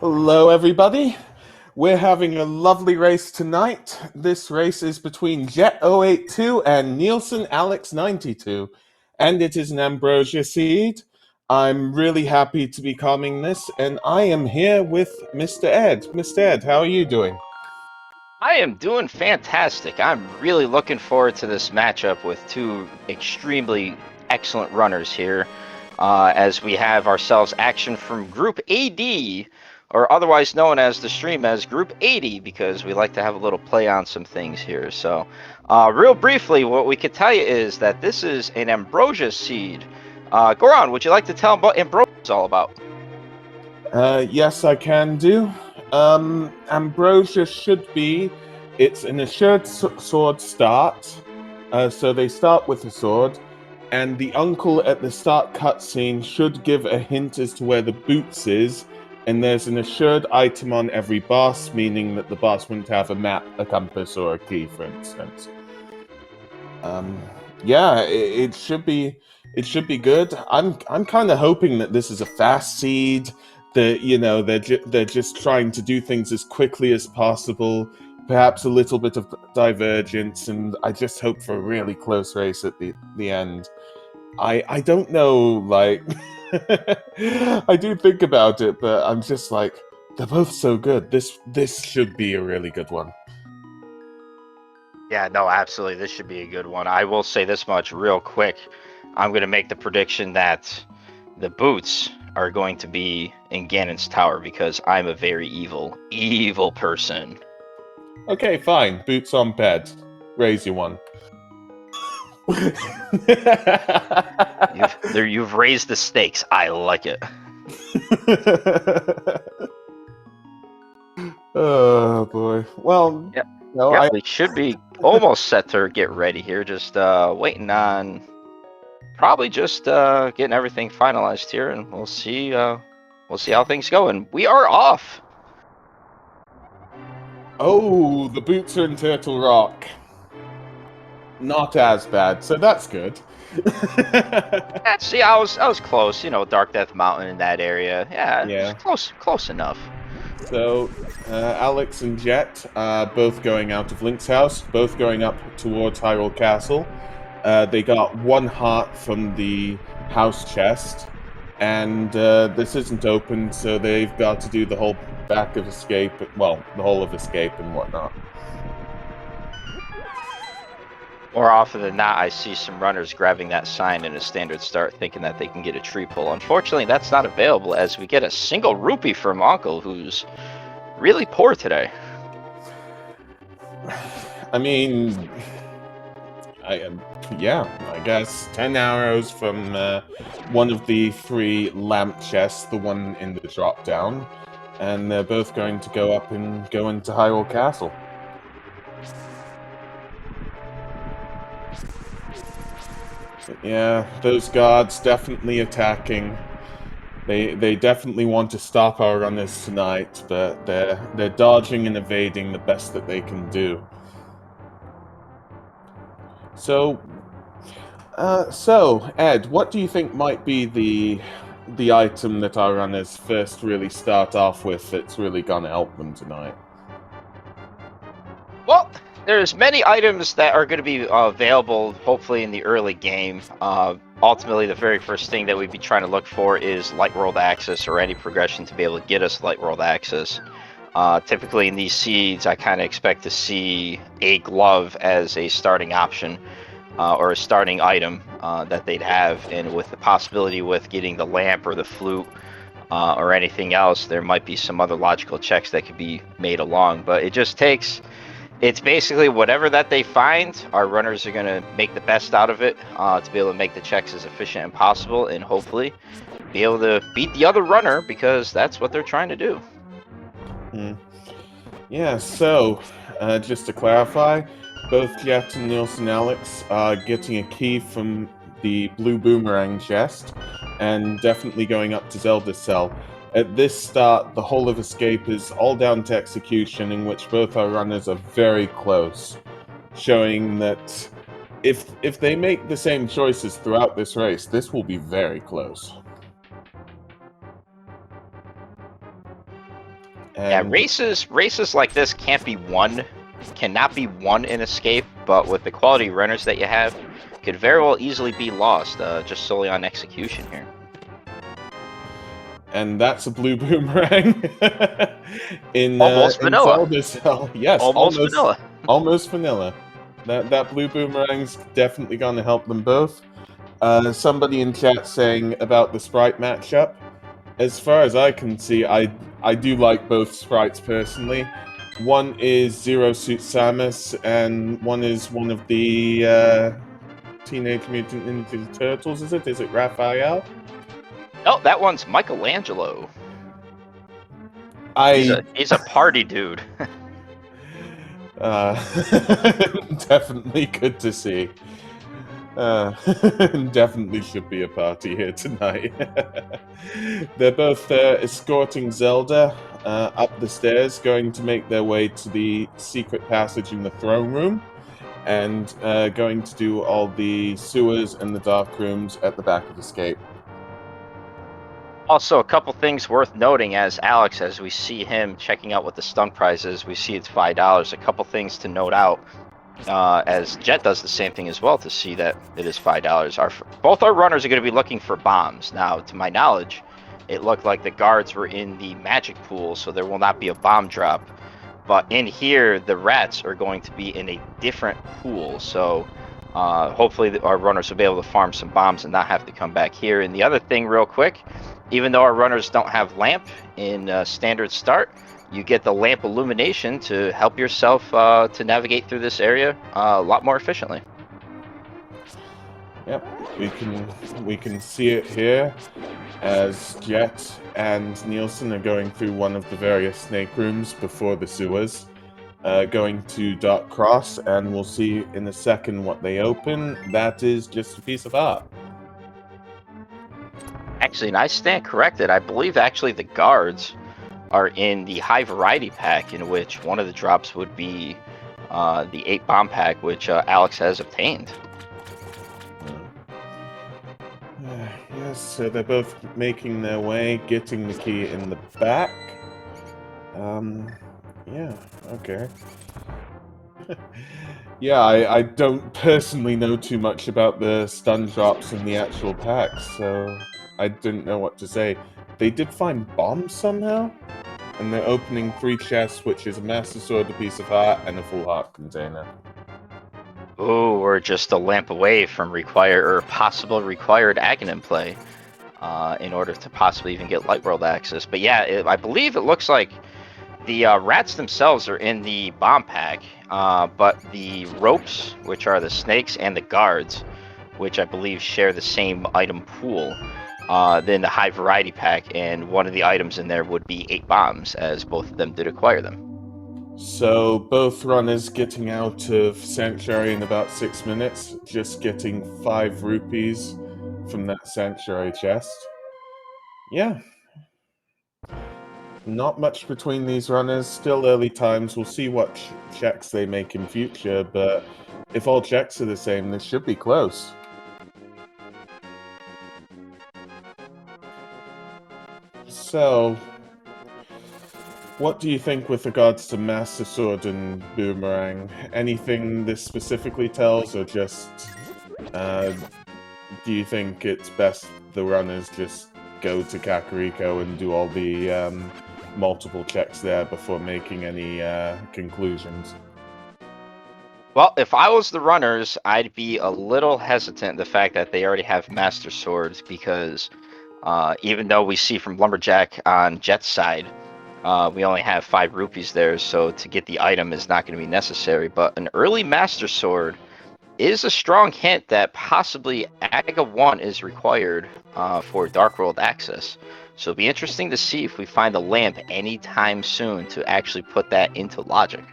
Hello, everybody. We're having a lovely race tonight. This race is between Jet082 and Nielsen Alex 92, and it is an Ambrosia seed. I'm really happy to be calming this, and I am here with Mr. Ed. Mr. Ed, how are you doing? I am doing fantastic. I'm really looking forward to this matchup with two extremely excellent runners here, as we have ourselves action from Group AD, or otherwise known as the stream as Group 80, because we like to have a little play on some things here. So, real briefly, what we could tell you is that this is an Ambrosia seed. Goran, would you like to tell them what Ambrosia is all about? Yes, I can do. Ambrosia should be. It's an assured sword start. So they start with a sword, and the uncle at the start cutscene should give a hint as to where the boots is. And there's an assured item on every boss, meaning that the boss wouldn't have a map, a compass, or a key, for instance. Yeah, it should be. It should be good. I'm kind of hoping that this is a fast seed. That they're just trying to do things as quickly as possible. Perhaps a little bit of divergence, and I just hope for a really close race at the end. I don't know, like I do think about it, but I'm just like they're both so good. This should be a really good one. Yeah, no, absolutely. This should be a good one. I will say this much real quick. I'm going to make the prediction that the boots are going to be in Ganon's tower because I'm a very evil, evil person. Okay, fine. Boots on bed. Raise you one. You've raised the stakes. I like it. Oh boy. Well, Yep. no, Yep, we should be almost set to get ready here. Just waiting on probably just getting everything finalized here, and we'll see how things go. And we are off. Oh, the boots are in Turtle Rock. Not as bad, so that's good. See, I was close. You know, Dark Death Mountain in that area. Yeah, Yeah. it's close enough. So, Alex and Jet both going out of Link's house, both going up towards Hyrule Castle. They got one heart from the house chest, and this isn't open, so they've got to do the whole back of escape, well, the whole of escape and whatnot. More often than not, I see some runners grabbing that sign in a standard start, thinking that they can get a tree pull. Unfortunately, that's not available, as we get a single rupee from Uncle, who's really poor today. I mean, yeah, I guess 10 arrows from one of the three lamp chests, the one in the drop down, and they're both going to go up and go into Hyrule Castle. But yeah, those guards definitely attacking. They definitely want to stop our runners tonight, but they're dodging and evading the best that they can do. So Ed, what do you think might be the item that our runners first really start off with that's really gonna help them tonight? Well, there's many items that are going to be available, hopefully in the early game. Ultimately, the very first thing that we'd be trying to look for is light world access or any progression to be able to get us light world access. Typically, in these seeds, I kind of expect to see a glove as a starting option or a starting item that they'd have, and with the possibility with getting the lamp or the flute. Or anything else, there might be some other logical checks that could be made along, but it just takes. It's basically whatever that they find, our runners are going to make the best out of it to be able to make the checks as efficient as possible and hopefully be able to beat the other runner because that's what they're trying to do. Yeah, so just to clarify, both Jet and Nielsen Alex are getting a key from the blue boomerang chest and definitely going up to Zelda's cell. At this start, the whole of escape is all down to execution, in which both our runners are very close, showing that if they make the same choices throughout this race, this will be very close. Yeah, And races like this cannot be won in Escape, but with the quality runners that you have, could very well easily be lost just solely on execution here. and that's a blue boomerang Almost in vanilla. Zelda's Hell. Yes, Almost vanilla. almost vanilla. That blue boomerang's definitely gonna help them both. Somebody in chat saying about the sprite matchup. As far as I can see, I do like both sprites personally. One is Zero Suit Samus, and one is one of the Teenage Mutant Ninja Turtles. Is it? Is it Raphael? Oh, that one's Michelangelo. I He's a party dude. definitely good to see. Definitely should be a party here tonight. They're both escorting Zelda up the stairs, going to make their way to the secret passage in the throne room, and going to do all the sewers and the dark rooms at the back of Escape. Also, a couple things worth noting as Alex, as we see him checking out what the stun prize is, we see it's $5. A couple things to note out, as Jet does the same thing as well to see that it is $5. Both our runners are going to be looking for bombs. Now, to my knowledge, it looked like the guards were in the magic pool, so there will not be a bomb drop. But in here, the rats are going to be in a different pool, so hopefully our runners will be able to farm some bombs and not have to come back here. And the other thing real quick, even though our runners don't have lamp in standard start, you get the lamp illumination to help yourself to navigate through this area a lot more efficiently. Yep, we can see it here as Jet and Nielsen are going through one of the various snake rooms before the sewers, going to Dark Cross, and we'll see in a second what they open. That is just a piece of art. Actually, and I stand corrected. I believe actually the guards are in the high variety pack, in which one of the drops would be the 8 bomb pack, which Alex has obtained. Yes, so they're both making their way, getting the key in the back. Yeah, okay. Yeah, I don't personally know too much about the stun drops in the actual packs, so I didn't know what to say. They did find bombs somehow, and they're opening 3 chests, which is a Master Sword, a piece of heart, and a full heart container. Ooh, we're just a lamp away from possible required Agahnim play in order to possibly even get Light World access. But yeah, I believe it looks like the rats themselves are in the bomb pack, but the ropes, which are the snakes, and the guards, which I believe share the same item pool, then the high variety pack, and one of the items in there would be 8 bombs, as both of them did acquire them. So both runners getting out of Sanctuary in about 6 minutes, just getting 5 rupees from that Sanctuary chest. Yeah. Not much between these runners, still early times. We'll see what checks they make in future, but if all checks are the same, this should be close. So, what do you think with regards to Master Sword and Boomerang? Anything this specifically tells, or just do you think it's best the runners just go to Kakariko and do all the multiple checks there before making any conclusions? Well, if I was the runners, I'd be a little hesitant the fact that they already have Master Swords, because even though we see from Lumberjack on Jet's side, we only have 5 rupees there, so to get the item is not going to be necessary. But an early Master Sword is a strong hint that possibly Aga 1 is required for Dark World access. So it'll be interesting to see if we find a lamp anytime soon to actually put that into logic.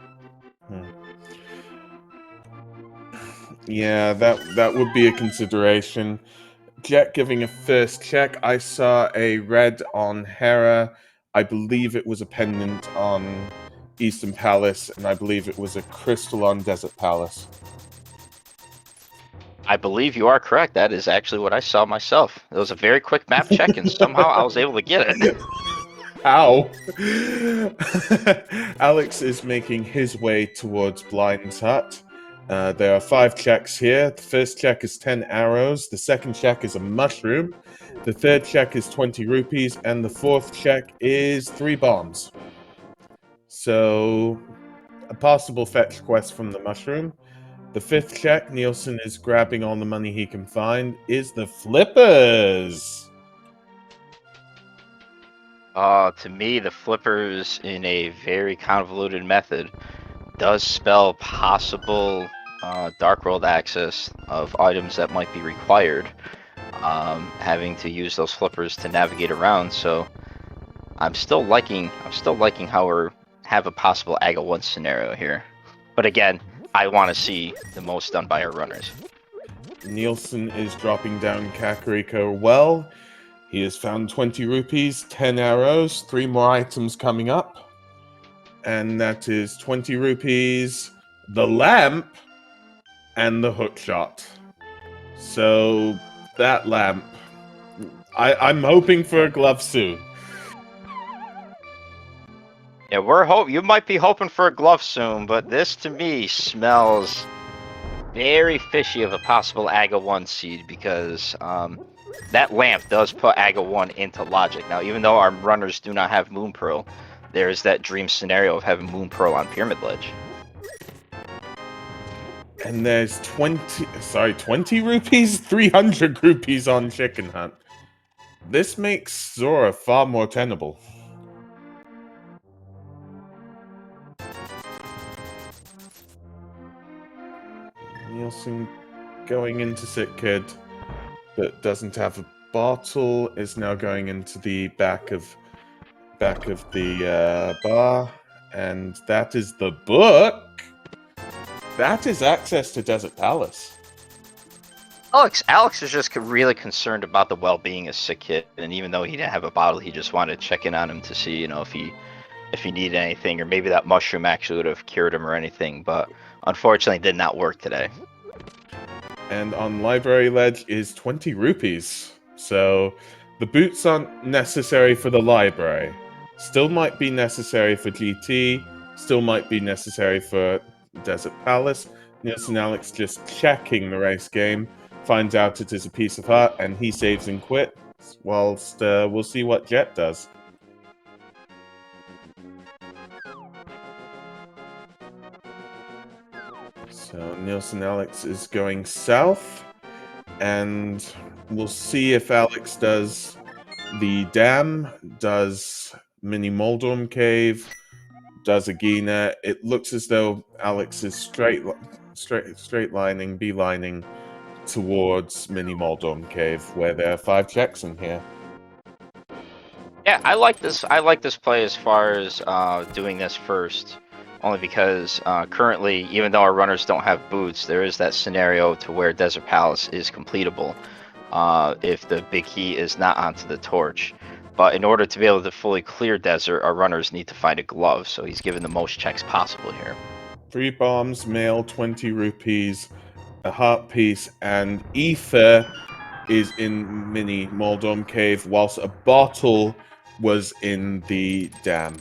Yeah, that would be a consideration. Jet giving a first check. I saw a red on Hera. I believe it was a pendant on Eastern Palace, and I believe it was a crystal on Desert Palace. I believe you are correct. That is actually what I saw myself. It was a very quick map check, and somehow I was able to get it. Ow. Alex is making his way towards Blind's hut. There are 5 checks here. The first check is 10 arrows. The second check is a mushroom. The third check is 20 rupees. And the fourth check is 3 bombs. So, a possible fetch quest from the mushroom. The fifth check, Nielsen is grabbing all the money he can find, is the flippers. To me, the flippers in a very convoluted method does spell possible dark world access of items that might be required, having to use those flippers to navigate around. So I'm still liking how we have a possible Aga 1 scenario here. But again, I want to see the most done by our runners. Nielsen is dropping down Kakariko well. He has found 20 rupees, 10 arrows, 3 more items coming up. And that is 20 rupees, the lamp, and the hookshot. So, that lamp. I'm hoping for a glove soon. Yeah, you might be hoping for a glove soon, but this to me smells very fishy of a possible Aga 1 seed, because that lamp does put Aga 1 into logic. Now, even though our runners do not have Moon Pearl, there is that dream scenario of having Moon Pearl on Pyramid Ledge. And there's 20 rupees? 300 rupees on Chicken Hunt. This makes Zora far more tenable. Nielsen going into Sick Kid, but doesn't have a bottle, is now going into the back of the bar, and that is the book. That is access to Desert Palace. Alex is just really concerned about the well-being of Sick Kid, and even though he didn't have a bottle, he just wanted to check in on him to see, you know, if he needed anything, or maybe that mushroom actually would have cured him or anything. But unfortunately, it did not work today. And on Library Ledge is 20 rupees. So the boots aren't necessary for the library. Still might be necessary for GT. Still might be necessary for Desert Palace. Nielsen Alex just checking the race game. Finds out it is a piece of art, and he saves and quits. Whilst we'll see what Jet does. So Nielsen Alex is going south, and we'll see if Alex does the dam, does Mini Moldorm Cave, does Agahnim. It looks as though Alex is straight lining, beelining towards Mini Moldorm Cave, where there are 5 checks in here. Yeah, I like this. I like this play as far as doing this first, only because currently, even though our runners don't have boots, there is that scenario to where Desert Palace is completable if the big key is not onto the torch. But in order to be able to fully clear desert, our runners need to find a glove, so he's given the most checks possible here. 3 bombs, mail, 20 rupees, a heart piece, and ether is in Mini Moldorm Cave, whilst a bottle was in the dam.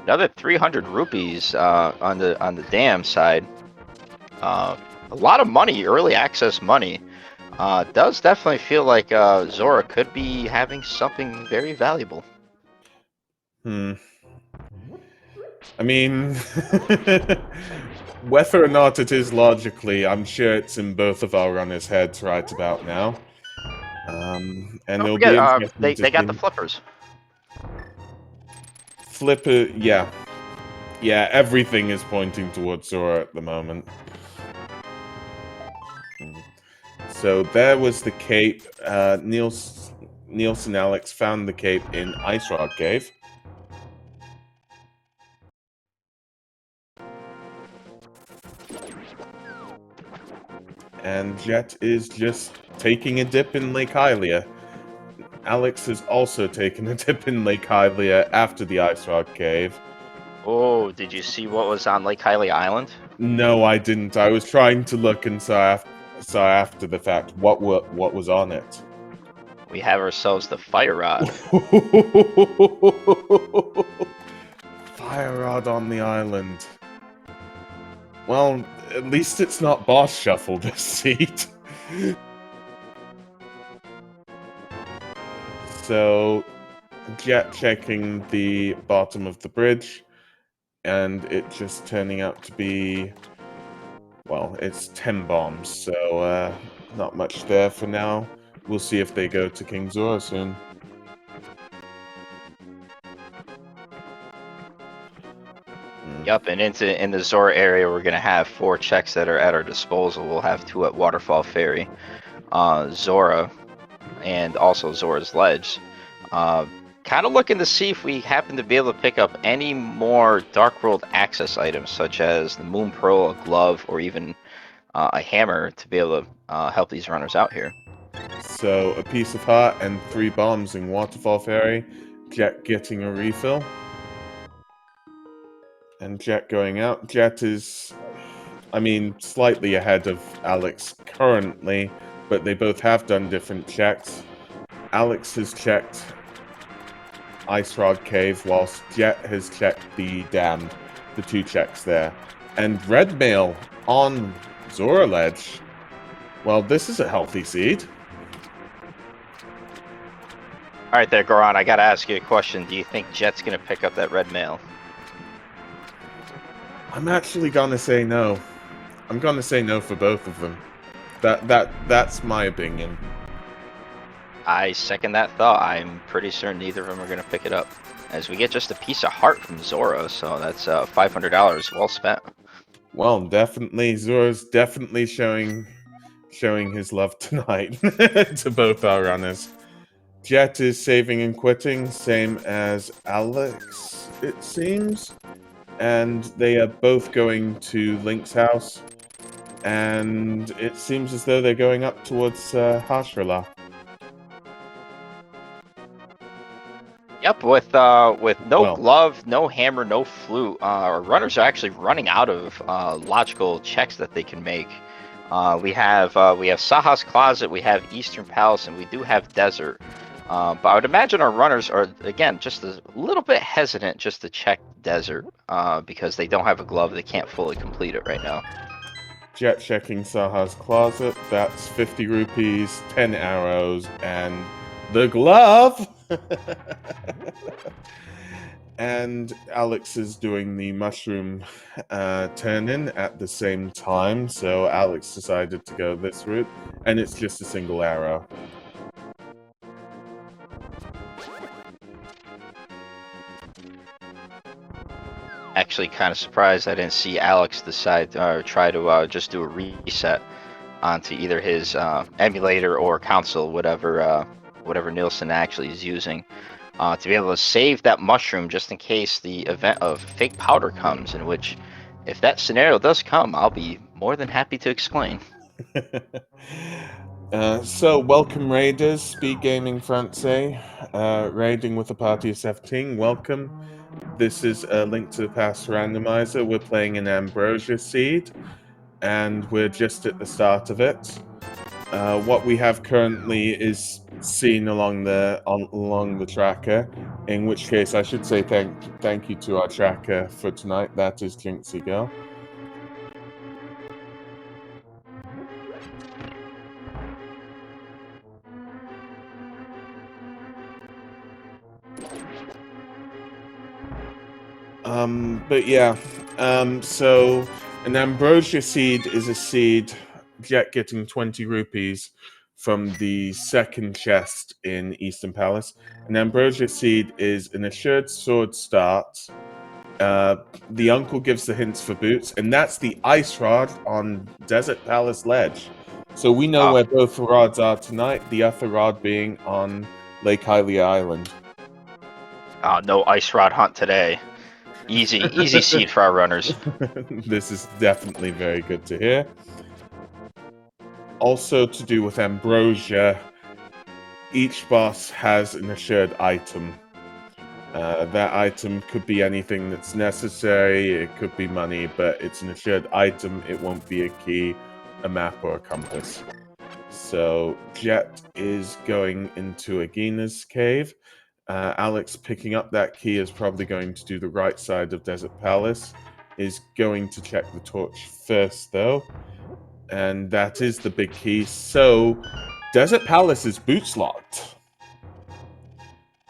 Another 300 rupees on the dam side. A lot of money, early access money. Does definitely feel like Zora could be having something very valuable. I mean, whether or not it is logically, I'm sure it's in both of our runners' heads right about now. And it'll be interesting to they got see. the flippers. Flipper, yeah. Yeah, everything is pointing towards Zora at the moment. So there was the cape. Nielsen Alex found the cape in Ice Rock Cave. And Jet is just taking a dip in Lake Hylia. Alex has also taken a dip in Lake Hylia after the Ice Rock Cave. Oh, did you see what was on Lake Hylia Island? No, I didn't. I was trying to look and saw after the fact what was on it. We have ourselves the fire rod. Fire rod on the island. Well, at least it's not boss shuffle this seat. So, Jet checking the bottom of the bridge, and it just turning out to be, well, it's 10 bombs, so not much there for now. We'll see if they go to King Zora soon. Yep, and in the Zora area, we're gonna have 4 checks that are at our disposal. We'll have 2 at Waterfall Ferry, Zora, and also Zora's Ledge. Kind of looking to see if we happen to be able to pick up any more Dark World access items, such as the Moon Pearl, a glove, or even a hammer to be able to help these runners out here. So, a piece of heart and 3 bombs in Waterfall Ferry. Jet getting a refill. And Jet going out. Jet is, I mean, slightly ahead of Alex currently, but they both have done different checks. Alex has checked Ice Rod Cave, whilst Jet has checked the Damned, the 2 checks there. And Red Mail on Zora Ledge. Well, this is a healthy seed. Alright there, Goran, I gotta ask you a question. Do you think Jet's gonna pick up that red mail? I'm actually gonna say no. I'm gonna say no for both of them. That's my opinion. I second that thought. I'm pretty certain neither of them are going to pick it up. As we get just a piece of heart from Zora, so that's $500 well spent. Well, definitely, Zora's definitely showing his love tonight to both our runners. Jet is saving and quitting, same as Alex, it seems. And they are both going to Link's house. And it seems as though they're going up towards Hashrala. Yep, with no glove, no hammer, no flute, our runners are actually running out of logical checks that they can make. We have Saha's Closet, we have Eastern Palace, and we do have Desert. But I would imagine our runners are, again, just a little bit hesitant just to check Desert because they don't have a glove. They can't fully complete it right now. Jet checking Saha's Closet. That's 50 rupees, 10 arrows, and the glove! And Alex is doing the mushroom turn-in at the same time, so Alex decided to go this route, and it's just a single arrow. Actually, kind of surprised I didn't see Alex decide or try to just do a reset onto either his emulator or console, whatever Nielsen actually is using, to be able to save that mushroom just in case the event of fake powder comes. In which, if that scenario does come, I'll be more than happy to explain. So, welcome Raiders, SpeedGaming France, raiding with a party of 17, welcome. This is a Link to the Past Randomizer. We're playing an Ambrosia Seed, and we're just at the start of it. What we have currently is seen along the tracker, in which case I should say thank you to our tracker for tonight. That is Jinxie Girl. But yeah, so an Ambrosia Seed is a seed, Jet getting 20 rupees from the second chest in Eastern Palace. An Ambrosia Seed is an assured sword start. The uncle gives the hints for boots, and that's the ice rod on Desert Palace Ledge. So we know where both rods are tonight, the other rod being on Lake Hylia Island. No ice rod hunt today. Easy seed for our runners. This is definitely very good to hear. Also to do with Ambrosia, each boss has an assured item. That item could be anything that's necessary, it could be money, but it's an assured item, it won't be a key, a map, or a compass. So Jet is going into Agahnim's cave. Alex picking up that key is probably going to do the right side of Desert Palace. Is going to check the torch first, though. And that is the big key. So Desert Palace is boots locked.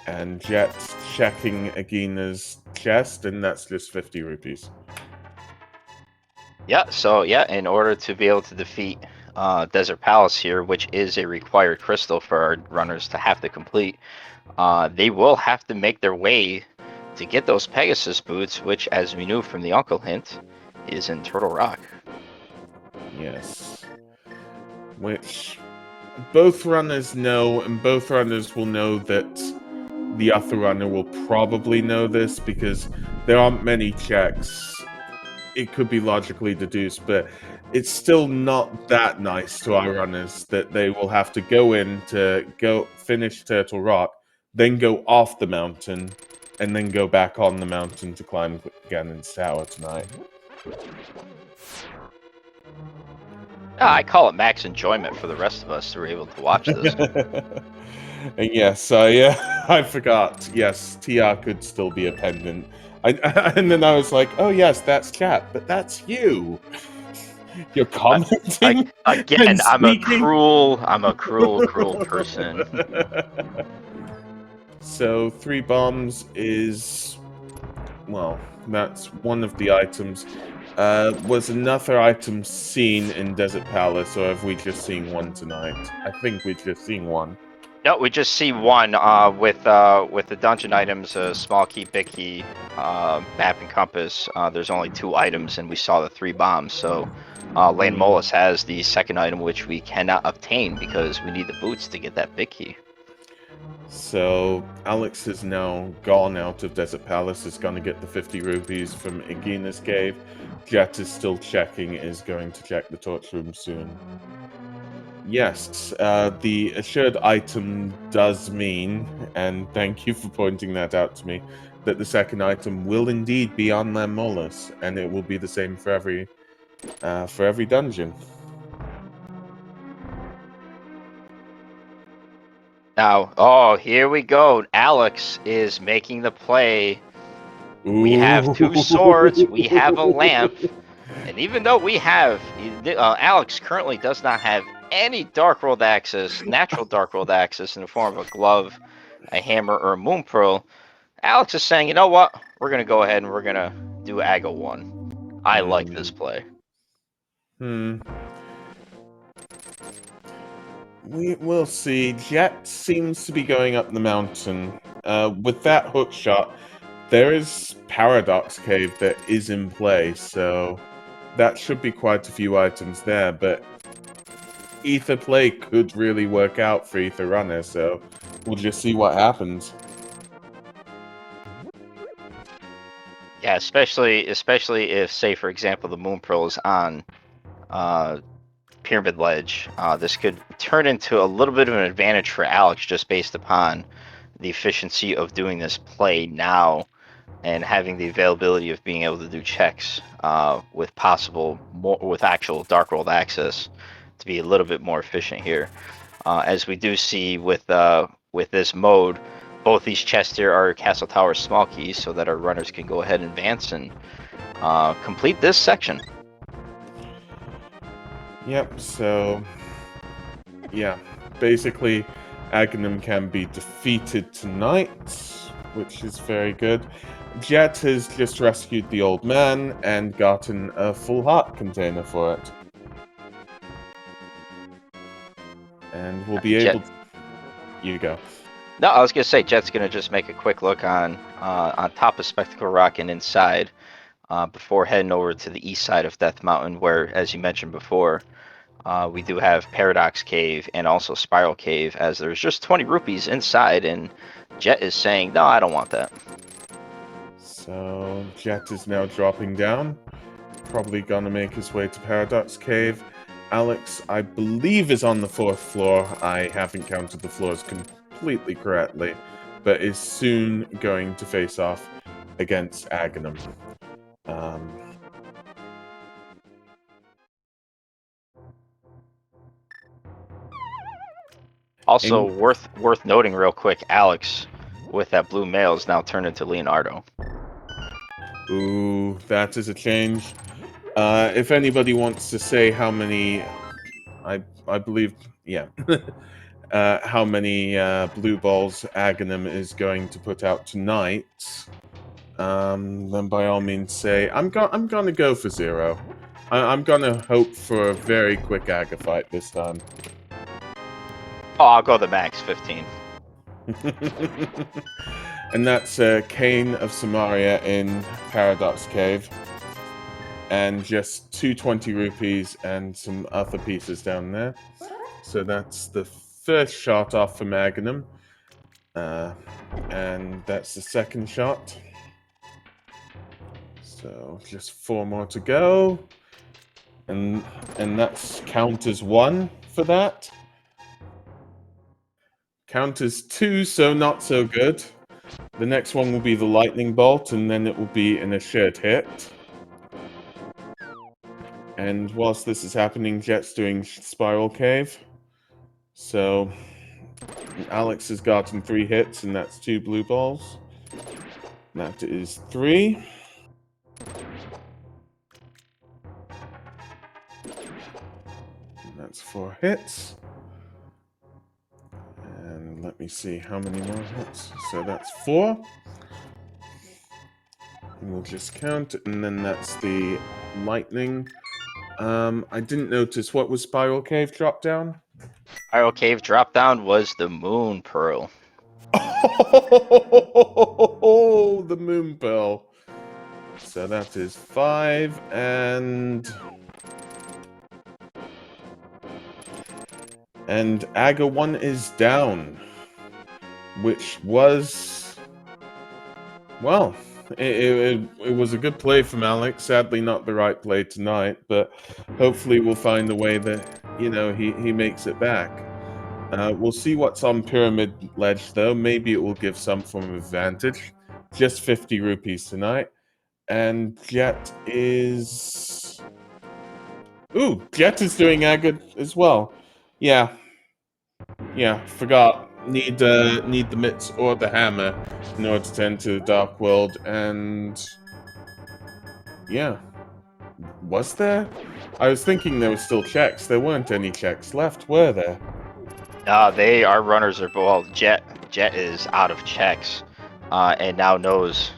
And Jet's checking Agahnim's chest, and that's just 50 rupees. Yeah, so yeah, in order to be able to defeat Desert Palace here, which is a required crystal for our runners to have to complete, they will have to make their way to get those Pegasus boots, which, as we knew from the Uncle hint, is in Turtle Rock. Yes. Which both runners know, and both runners will know that the other runner will probably know this because there aren't many checks. It could be logically deduced, but it's still not that nice to our runners that they will have to go in to go finish Turtle Rock, then go off the mountain, and then go back on the mountain to climb Ganon's Tower tonight. I call it max enjoyment for the rest of us who are able to watch this. And yes, I forgot. Yes, TR could still be a pendant. And then I was like, oh yes, that's chat, but that's you. You're commenting. Again, I'm a cruel person. So 3 bombs is, well, that's one of the items. Was another item seen in Desert Palace, or have we just seen one tonight? I think we've just seen one. No, we just see one with the dungeon items, small key, big key, map and compass. There's only 2 items, and we saw the 3 bombs. So Lane Molis has the second item, which we cannot obtain because we need the boots to get that big key. So Alex is now gone out of Desert Palace, is going to get the 50 rupees from Agahnim's cave. Jet is still checking, is going to check the torch room soon. Yes, the assured item does mean, and thank you for pointing that out to me, that the second item will indeed be on Lane Molis, and it will be the same for every dungeon. Now, oh, here we go. Alex is making the play. We have 2 swords, we have a lamp, and even though we have, Alex currently does not have any Dark World access, natural Dark World access in the form of a glove, a hammer, or a moon pearl, Alex is saying, you know what, we're going to go ahead and we're going to do Aga 1. I like this play. We'll see. Jet seems to be going up the mountain. With that hook shot, there is Paradox Cave that is in play, so that should be quite a few items there, but Ether play could really work out for Ether Runner, so we'll just see what happens. Yeah, especially if, say, for example, the Moon Pearl is on Pyramid Ledge. This could turn into a little bit of an advantage for Alex just based upon the efficiency of doing this play now and having the availability of being able to do checks with actual Dark World access to be a little bit more efficient here. As we do see with this mode, both these chests here are Castle Tower small keys so that our runners can go ahead and advance and complete this section. Yep, so yeah, basically Agahnim can be defeated tonight, which is very good. Jet has just rescued the old man and gotten a full heart container for it. And we'll be able to... You go. No, I was going to say, Jet's going to just make a quick look on top of Spectacle Rock and inside before heading over to the east side of Death Mountain, where, as you mentioned before, we do have Paradox Cave and also Spiral Cave, as there's just 20 rupees inside, and Jet is saying, no, I don't want that. So Jet is now dropping down, probably gonna make his way to Paradox Cave. Alex, I believe, is on the 4th floor. I haven't counted the floors completely correctly, but is soon going to face off against Agahnim. Also, worth noting real quick, Alex, with that blue male, is now turned into Leonardo. Ooh, that is a change. If anybody wants to say how many, I believe, yeah, how many blue balls Agahnim is going to put out tonight, then by all means say I'm gonna go for 0. I'm gonna hope for a very quick Aga fight this time. Oh, I'll go the max, 15. And that's Kane of Samaria in Paradox Cave. And just 220 rupees and some other pieces down there. So that's the first shot off from Agahnim. And that's the second shot. So just 4 more to go. And that's count as 1 for that. Count as 2, so not so good. The next one will be the lightning bolt, and then it will be an assured hit. And whilst this is happening, Jet's doing Spiral Cave. So Alex has gotten 3 hits, and that's 2 blue balls. That is 3. And that's 4 hits. And let me see how many more hits. So that's 4. And we'll just count, and then that's the lightning. I didn't notice, what was Spiral Cave drop down? Spiral Cave drop down was the Moon Pearl. Oh, the Moon Pearl. So that is 5, and Aga 1 is down, which was, well, it was a good play from Alex. Sadly, not the right play tonight, but hopefully we'll find a way that, you know, he makes it back. We'll see what's on Pyramid Ledge, though. Maybe it will give some form of advantage. Just 50 rupees tonight. And Jet is... Ooh, Jet is doing Agate as well. Yeah. Yeah, forgot. Need the mitts or the hammer in order to enter the Dark World, and... Yeah. Was there? I was thinking there were still checks. There weren't any checks left, were there? Our runners are, well, Jet is out of checks, and now knows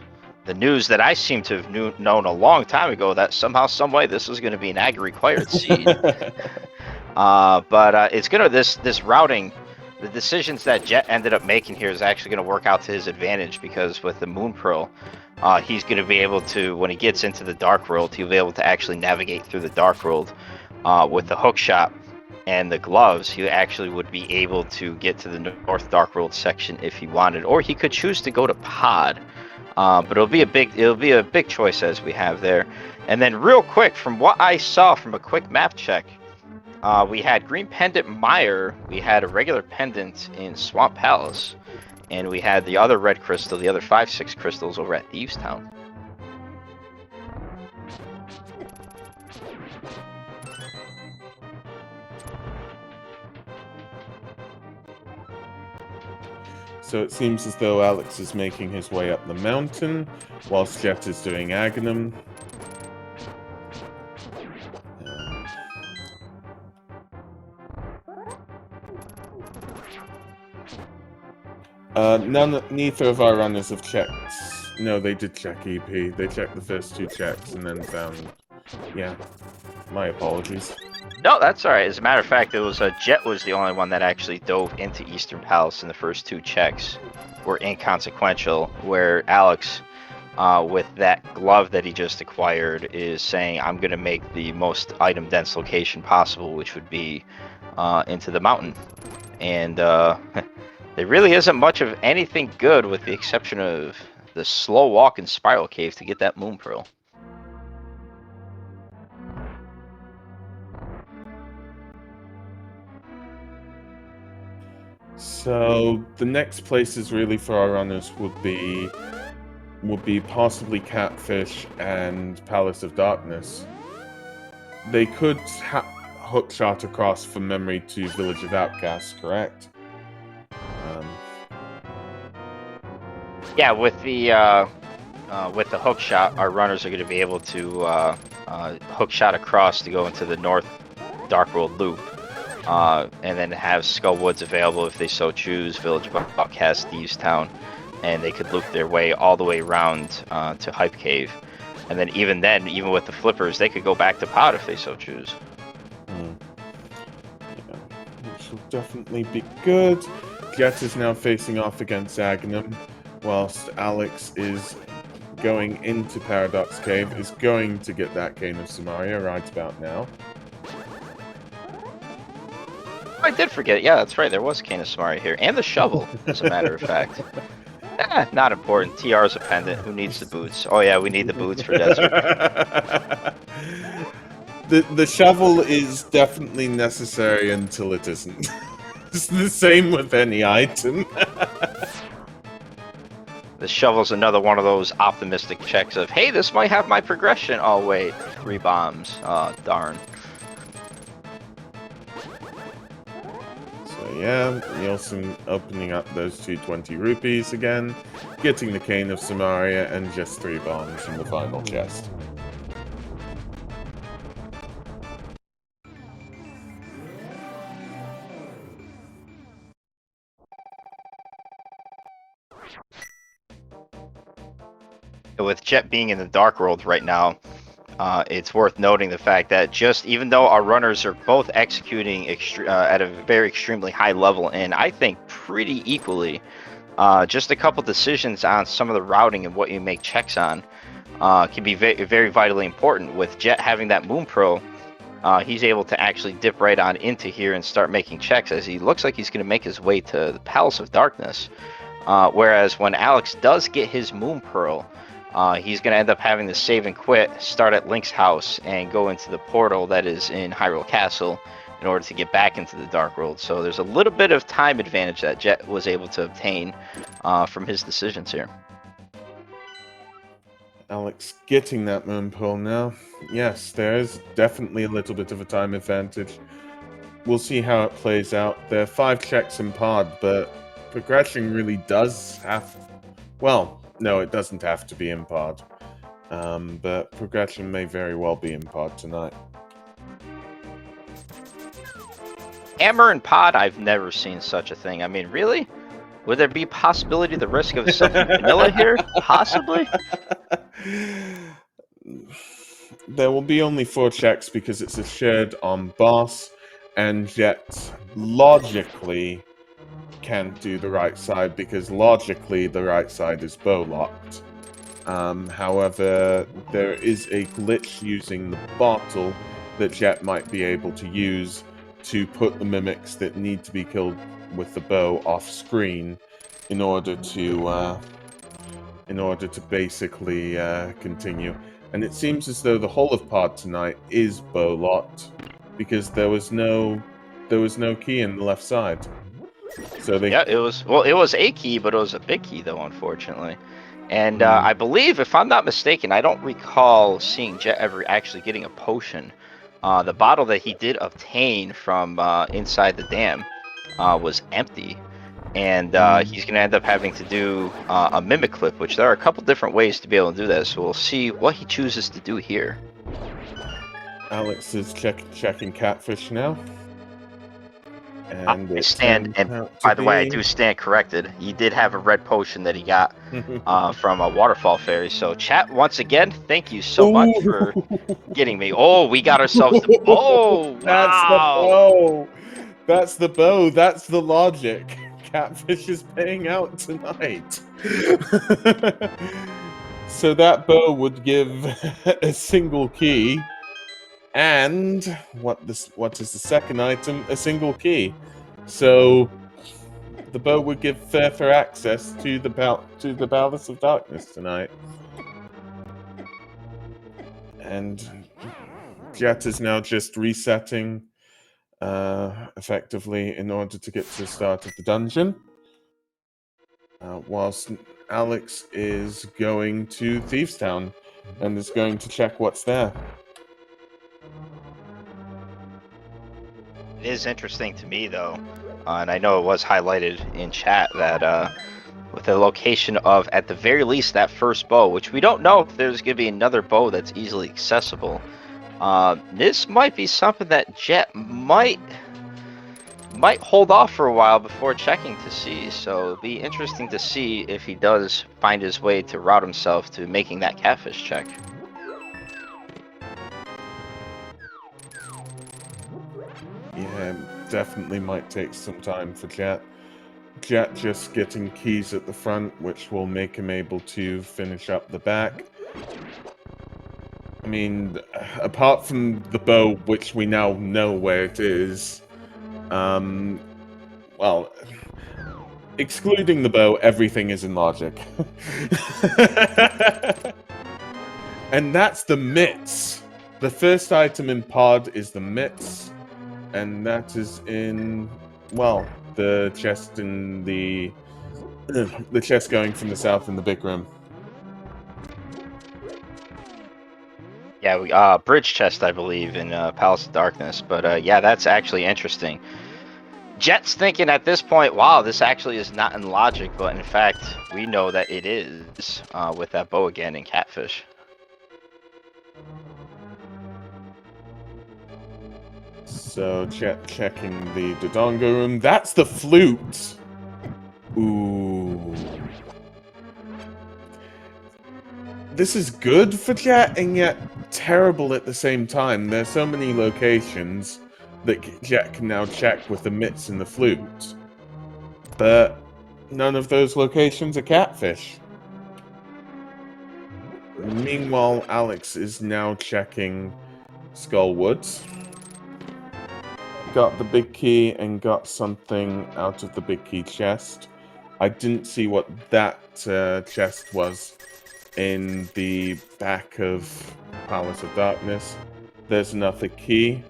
the news that I seem to have known a long time ago, that somehow, some way, this was going to be an Ag required seed. But it's gonna this routing, the decisions that Jet ended up making here is actually going to work out to his advantage, because with the Moon Pearl, he's going to be able to, when he gets into the Dark World, he'll be able to actually navigate through the Dark World. With the hook shot and the gloves, he actually would be able to get to the North Dark World section if he wanted, or he could choose to go to Pod. But it'll be a big choice as we have there. And then real quick, from what I saw from a quick map check, we had Green Pendant Mire, we had a regular pendant in Swamp Palace, and we had the other red crystal, the other 5-6 crystals over at Thieves Town. So it seems as though Alex is making his way up the mountain, whilst Jet is doing Agahnim. Neither of our runners have checked. No, they did check EP. They checked the first 2 checks and then found... Yeah, my apologies. No, that's alright. As a matter of fact, it was Jet was the only one that actually dove into Eastern Palace, and the first 2 checks were inconsequential, where Alex, with that glove that he just acquired, is saying, I'm going to make the most item-dense location possible, which would be into the mountain. And there really isn't much of anything good, with the exception of the slow walk in Spiral Cave to get that Moon Pearl. So the next places really for our runners would be possibly Catfish and Palace of Darkness. They could hookshot across from memory to Village of Outcasts, correct? Yeah, with the hook shot, our runners are going to be able to hook shot across to go into the North Dark World loop, and then have Skull Woods available if they so choose, Village of Outcasts, Thieves Town, and they could loop their way all the way around to Hype Cave. And then even with the flippers, they could go back to Pod if they so choose. Yeah, which will definitely be good. Jet is now facing off against Agahnim, whilst Alex is going into Paradox Cave, is going to get that Cane of Samaria right about now. I did forget. Yeah, that's right. There was Cane of Samaria here. And the shovel, as a matter of fact. Not important. TR is a pendant. Who needs the boots? Oh yeah, we need the boots for desert. The shovel is definitely necessary until it isn't. It's the same with any item. The shovel's another one of those optimistic checks of, hey, this might have my progression. Oh wait, 3 bombs. Oh darn. So yeah, Nielsen opening up those 220 rupees again, getting the Cane of Samaria, and just 3 bombs in the final chest. With Jet being in the Dark World right now, it's worth noting the fact that even though our runners are both executing at a very extremely high level, and I think pretty equally, just a couple decisions on some of the routing and what you make checks on can be very vitally important. With Jet having that Moon Pearl, he's able to actually dip right on into here and start making checks, as he looks like he's going to make his way to the Palace of Darkness. Whereas when Alex does get his Moon Pearl, he's going to end up having to save and quit, start at Link's house, and go into the portal that is in Hyrule Castle in order to get back into the Dark World. So there's a little bit of time advantage that Jet was able to obtain from his decisions here. Alex getting that Moon Pearl now. Yes, there is definitely a little bit of a time advantage. We'll see how it plays out. There are 5 checks in Pod, but progression really does have... Well, no, it doesn't have to be in Pod. But progression may very well be in Pod tonight. Hammer and Pod, I've never seen such a thing. I mean, really? Would there be possibility the risk of something vanilla here? Possibly? There will be only 4 checks because it's a shared on boss, and yet logically can't do the right side because logically the right side is bow locked. However, there is a glitch using the bottle that Jet might be able to use to put the mimics that need to be killed with the bow off screen in order to basically continue. And it seems as though the whole of Pod tonight is bow locked because there was no key in the left side. So it was a key, but it was a big key though, unfortunately. And I believe, if I'm not mistaken, I don't recall seeing Jet ever actually getting a potion. The bottle that he did obtain from inside the dam was empty, and he's going to end up having to do a mimic clip, which there are a couple different ways to be able to do that. So we'll see what he chooses to do here. Alex is checking Catfish now. And by the way, I do stand corrected. He did have a red potion that he got from a waterfall fairy. So chat, once again, thank you so much for getting me. Oh, we got ourselves the bow. Wow. That's the bow. That's the logic. Catfish is paying out tonight. So that bow would give a single key. And what is the second item? A single key. So the bow would give further access to the Palace of Darkness tonight. And Jet is now just resetting effectively in order to get to the start of the dungeon. Whilst Alex is going to Thieves Town and is going to check what's there. It is interesting to me, though, and I know it was highlighted in chat that with the location of, at the very least, that first bow, which we don't know if there's going to be another bow that's easily accessible. This might be something that Jet might hold off for a while before checking to see. So it'll be interesting to see if he does find his way to route himself to making that catfish check. Yeah, definitely might take some time for Jet. Jet just getting keys at the front, which will make him able to finish up the back. I mean, apart from the bow, which we now know where it is, well, excluding the bow, everything is in logic. And that's the mitts. The first item in pod is the mitts, and that is in, well, the chest in the chest going from the south in the big room. Yeah, bridge chest, I believe, in Palace of Darkness. But yeah, that's actually interesting. Jet's thinking at this point, wow, this actually is not in logic, but in fact, we know that it is with that bow again in Catfish. So, checking the Dodongo room. That's the flute! Ooh. This is good for Jet, and yet terrible at the same time. There's so many locations that Jet can now check with the mitts and the flute. But none of those locations are catfish. Meanwhile, Alex is now checking Skullwoods. Got the big key and got something out of the big key chest. I didn't see what that chest was in the back of Palace of Darkness. There's another key,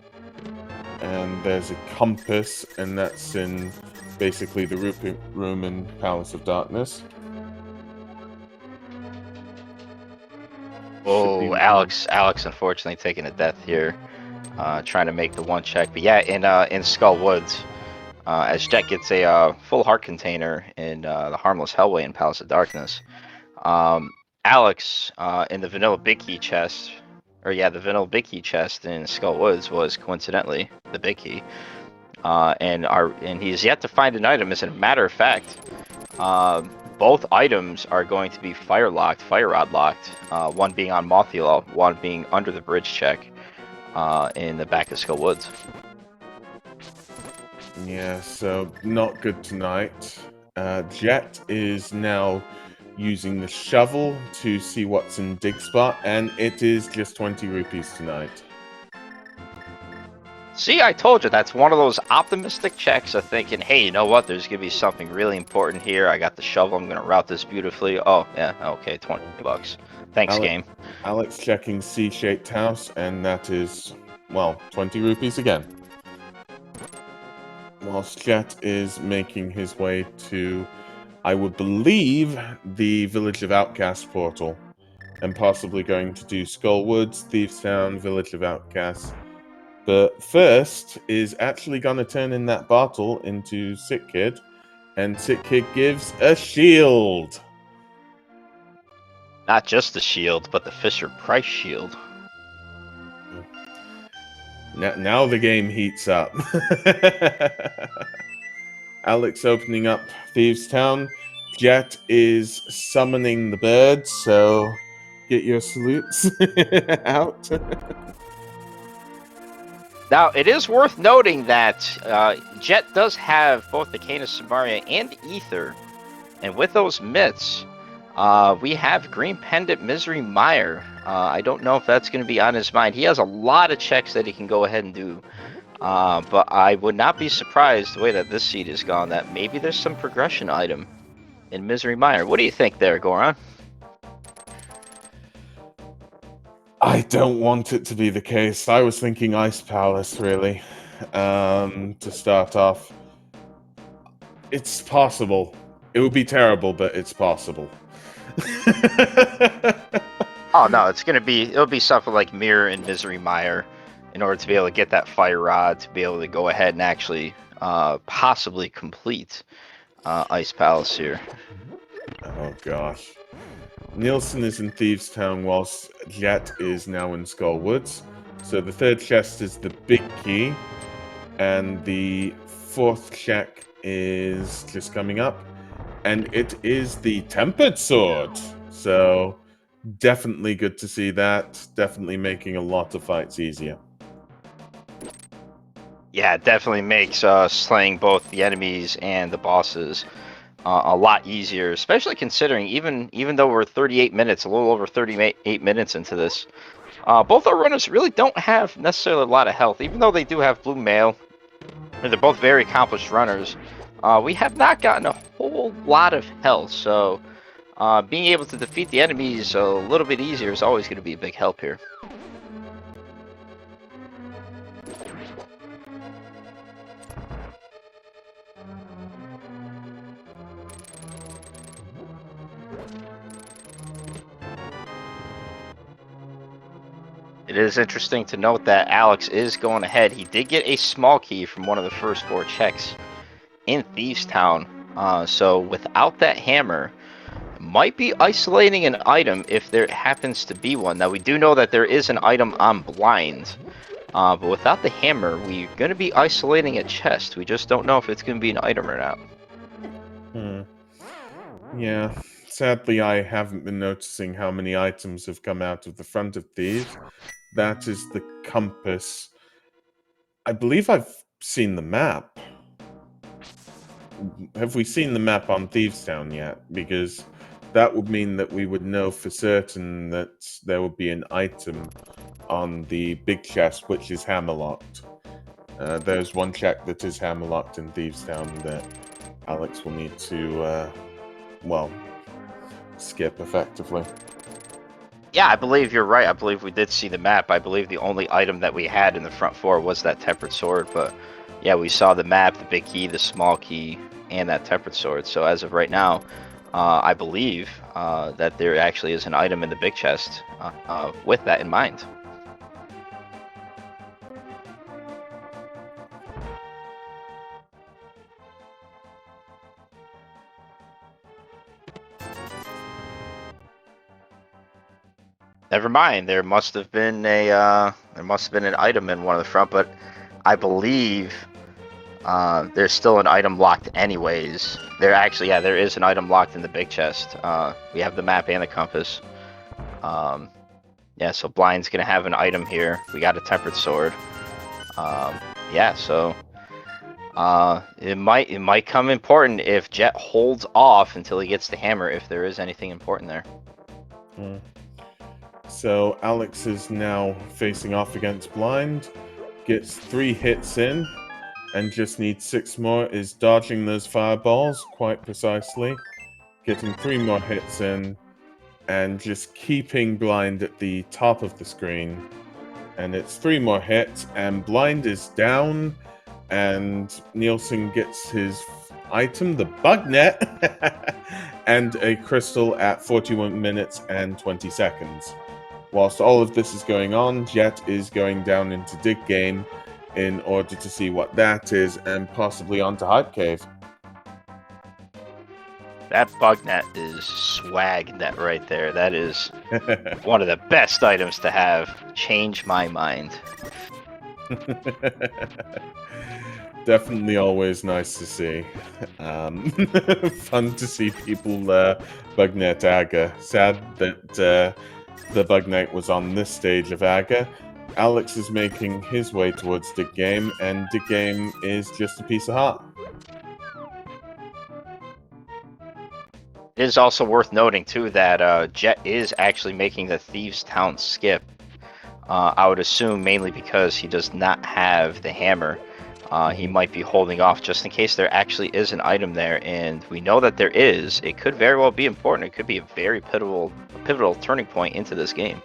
and there's a compass, and that's in basically the room in Palace of Darkness. Oh, Alex unfortunately taking a death here, trying to make the one check. But yeah, in Skull Woods, as Jet gets a full heart container in the Harmless Hellway in Palace of Darkness, Alex in the vanilla big key chest, the vanilla big key chest in Skull Woods was coincidentally the big key, and he's yet to find an item. As a matter of fact, both items are going to be fire rod locked. One being on Mothiel, one being under the bridge check in the back of Skull Woods. Yeah, so not good tonight. Jet is now using the shovel to see what's in Dig Spot, and it is just 20 rupees tonight. See, I told you, that's one of those optimistic checks of thinking, hey, you know what, there's going to be something really important here. I got the shovel, I'm going to route this beautifully. Oh, yeah, okay, 20 bucks. Thanks, game. Alex checking C-shaped house, and that is, well, 20 rupees again. Whilst Jet is making his way to, I would believe, the Village of Outcasts portal, and possibly going to do Skullwoods, Thieves Town, Village of Outcasts. But first is actually going to turn in that bottle into Sick Kid, and Sick Kid gives a shield. Not just the shield, but the Fisher Price shield. Now the game heats up. Alex opening up Thieves Town. Jet is summoning the birds, so get your salutes out. Now, it is worth noting that Jet does have both the Cane of Samaria and Ether, and with those mitts, we have Green Pendant Misery Mire. I don't know if that's going to be on his mind. He has a lot of checks that he can go ahead and do, but I would not be surprised the way that this seed is gone that maybe there's some progression item in Misery Mire. What do you think there, Goron? I don't want it to be the case. I was thinking Ice Palace, really. to start off. It's possible. It would be terrible, but it's possible. Oh no, it'll be something like Mirror and Misery Mire in order to be able to get that fire rod to be able to go ahead and actually possibly complete Ice Palace here. Oh gosh. Nielsen is in Thieves Town whilst Jet is now in Skull Woods. So the third chest is the big key, and the fourth check is just coming up, and it is the Tempered Sword. So definitely good to see that. Definitely making a lot of fights easier. Yeah, it definitely makes slaying both the enemies and the bosses a lot easier, especially considering even though we're 38 minutes, a little over 38 minutes into this, both our runners really don't have necessarily a lot of health, even though they do have blue mail, and they're both very accomplished runners. We have not gotten a whole lot of health, so being able to defeat the enemies a little bit easier is always going to be a big help here. It is interesting to note that Alex is going ahead. He did get a small key from one of the first 4 checks in Thieves Town. So without that hammer, might be isolating an item if there happens to be one. Now we do know that there is an item on blind, but without the hammer, we're going to be isolating a chest. We just don't know if it's going to be an item or not. Yeah. Sadly, I haven't been noticing how many items have come out of the front of Thieves. That is the compass. I believe I've seen the map. Have we seen the map on Thieves Town yet? Because that would mean that we would know for certain that there would be an item on the big chest, which is hammerlocked. There's one check that is hammerlocked in Thieves Town that Alex will need to, well, skip effectively. Yeah, I believe you're right. I believe we did see the map. I believe the only item that we had in the front 4 was that tempered sword, but yeah, we saw the map, the big key, the small key, and that tempered sword. So as of right now, I believe that there actually is an item in the big chest with that in mind. Never mind. There must have been an item in one of the front, but I believe there's still an item locked anyways. There is an item locked in the big chest. We have the map and the compass. Yeah, so Blind's gonna have an item here. We got a tempered sword. Yeah, so it might come important if Jet holds off until he gets the hammer, if there is anything important there. So Alex is now facing off against Blind, gets 3 hits in, and just needs 6 more, is dodging those fireballs quite precisely, getting 3 more hits in, and just keeping Blind at the top of the screen. And it's 3 more hits, and Blind is down, and Nielsen gets his item, the bug net, and a crystal at 41 minutes and 20 seconds. Whilst all of this is going on, Jet is going down into Dig Game in order to see what that is, and possibly onto Hype Cave. That bug net is swag net right there. That is one of the best items to have. Change my mind. Definitely always nice to see. Fun to see people bug net Aga. Sad that the bug net was on this stage of Aga. Alex is making his way towards Dig Game, and Dig Game is just a piece of heart. It is also worth noting, too, that Jet is actually making the Thieves Town skip. I would assume mainly because he does not have the hammer. He might be holding off just in case there actually is an item there, and we know that there is. It could very well be important. It could be a very pivotal turning point into this game.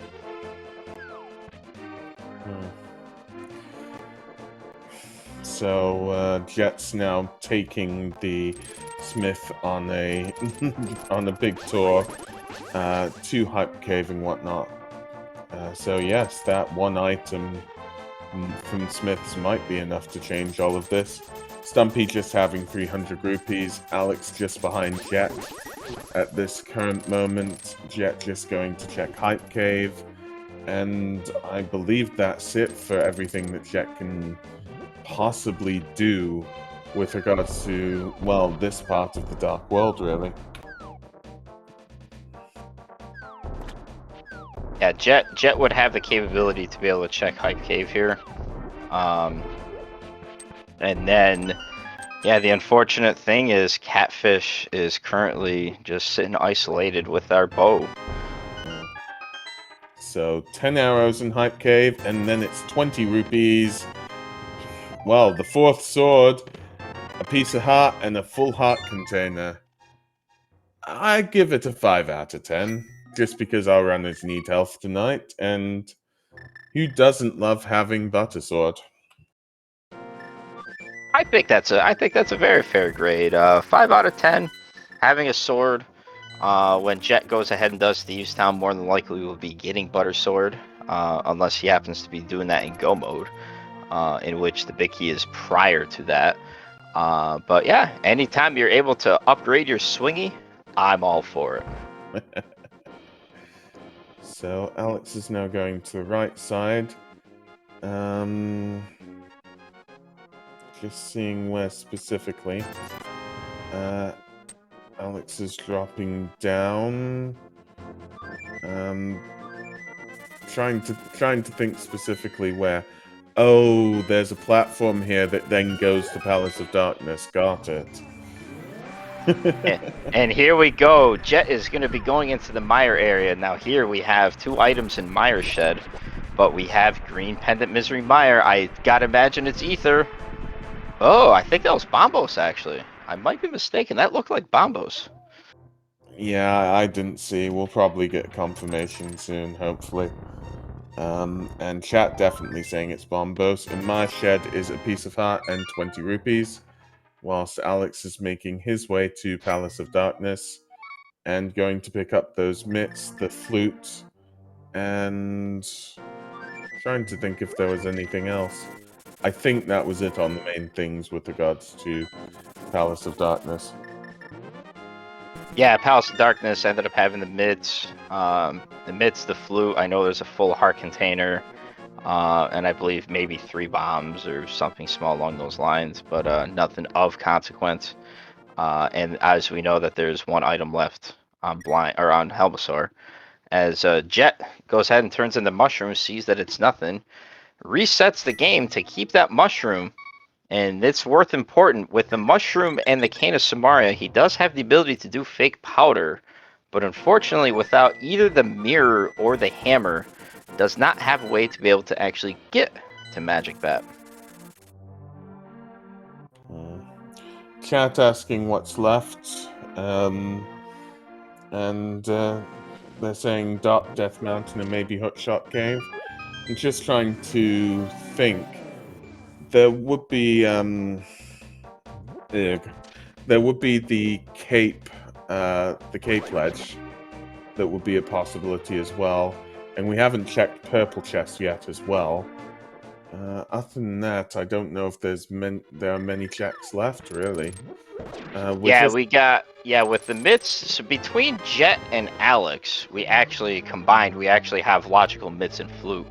So Jet's now taking the Smith on a on a big tour to Hype Cave and whatnot. So yes, that one item from Smith's might be enough to change all of this. Stumpy just having 300 rupees, Alex just behind Jet at this current moment. Jet just going to check Hype Cave, and I believe that's it for everything that Jet can possibly do with regards to, well, this part of the Dark World, really. Yeah, Jet would have the capability to be able to check Hype Cave here. And then, yeah, the unfortunate thing is Catfish is currently just sitting isolated with our bow. So 10 arrows in Hype Cave, and then it's 20 rupees. Well, the fourth sword, a piece of heart, and a full heart container. I give it a 5 out of 10, just because our runners need health tonight, and who doesn't love having Butter Sword? I think that's a very fair grade. 5 out of 10. Having a sword. When Jet goes ahead and does Thieves Town, more than likely will be getting Butter Sword, unless he happens to be doing that in Go mode, in which the big key is prior to that. But yeah, anytime you're able to upgrade your swingy, I'm all for it. So Alex is now going to the right side. Just seeing where specifically. Alex is dropping down. Trying to think specifically where. Oh, there's a platform here that then goes to Palace of Darkness. Got it. And here we go. Jet is going to be going into the Mire area. Now here we have 2 items in Mire Shed, but we have Green Pendant Misery Mire. I gotta imagine it's Ether. Oh, I think that was Bombos, actually. I might be mistaken. That looked like Bombos. Yeah, I didn't see. We'll probably get confirmation soon, hopefully. And chat definitely saying it's Bombos. In my shed is a piece of heart and 20 rupees, whilst Alex is making his way to Palace of Darkness and going to pick up those mitts, the flute, and trying to think if there was anything else. I think that was it on the main things with regards to Palace of Darkness. Yeah, Palace of Darkness ended up having the mitts, the flute. I know there's a full heart container, and I believe maybe 3 bombs or something small along those lines, but nothing of consequence. And as we know that there's 1 item left on on Helmasaur, as Jet goes ahead and turns into mushroom, sees that it's nothing, resets the game to keep that mushroom. And it's worth important. With the mushroom and the cane of Samaria, he does have the ability to do fake powder, but unfortunately, without either the mirror or the hammer, does not have a way to be able to actually get to Magic Bat. Chat asking what's left, and they're saying Dark Death Mountain and maybe Hookshot Cave. I'm just trying to think. There would be there would be the Cape Ledge that would be a possibility as well, and we haven't checked Purple Chest yet as well. Other than that, I don't know if there are many checks left, really. With the mitts, so between Jet and Alex, we actually have logical mitts and flute.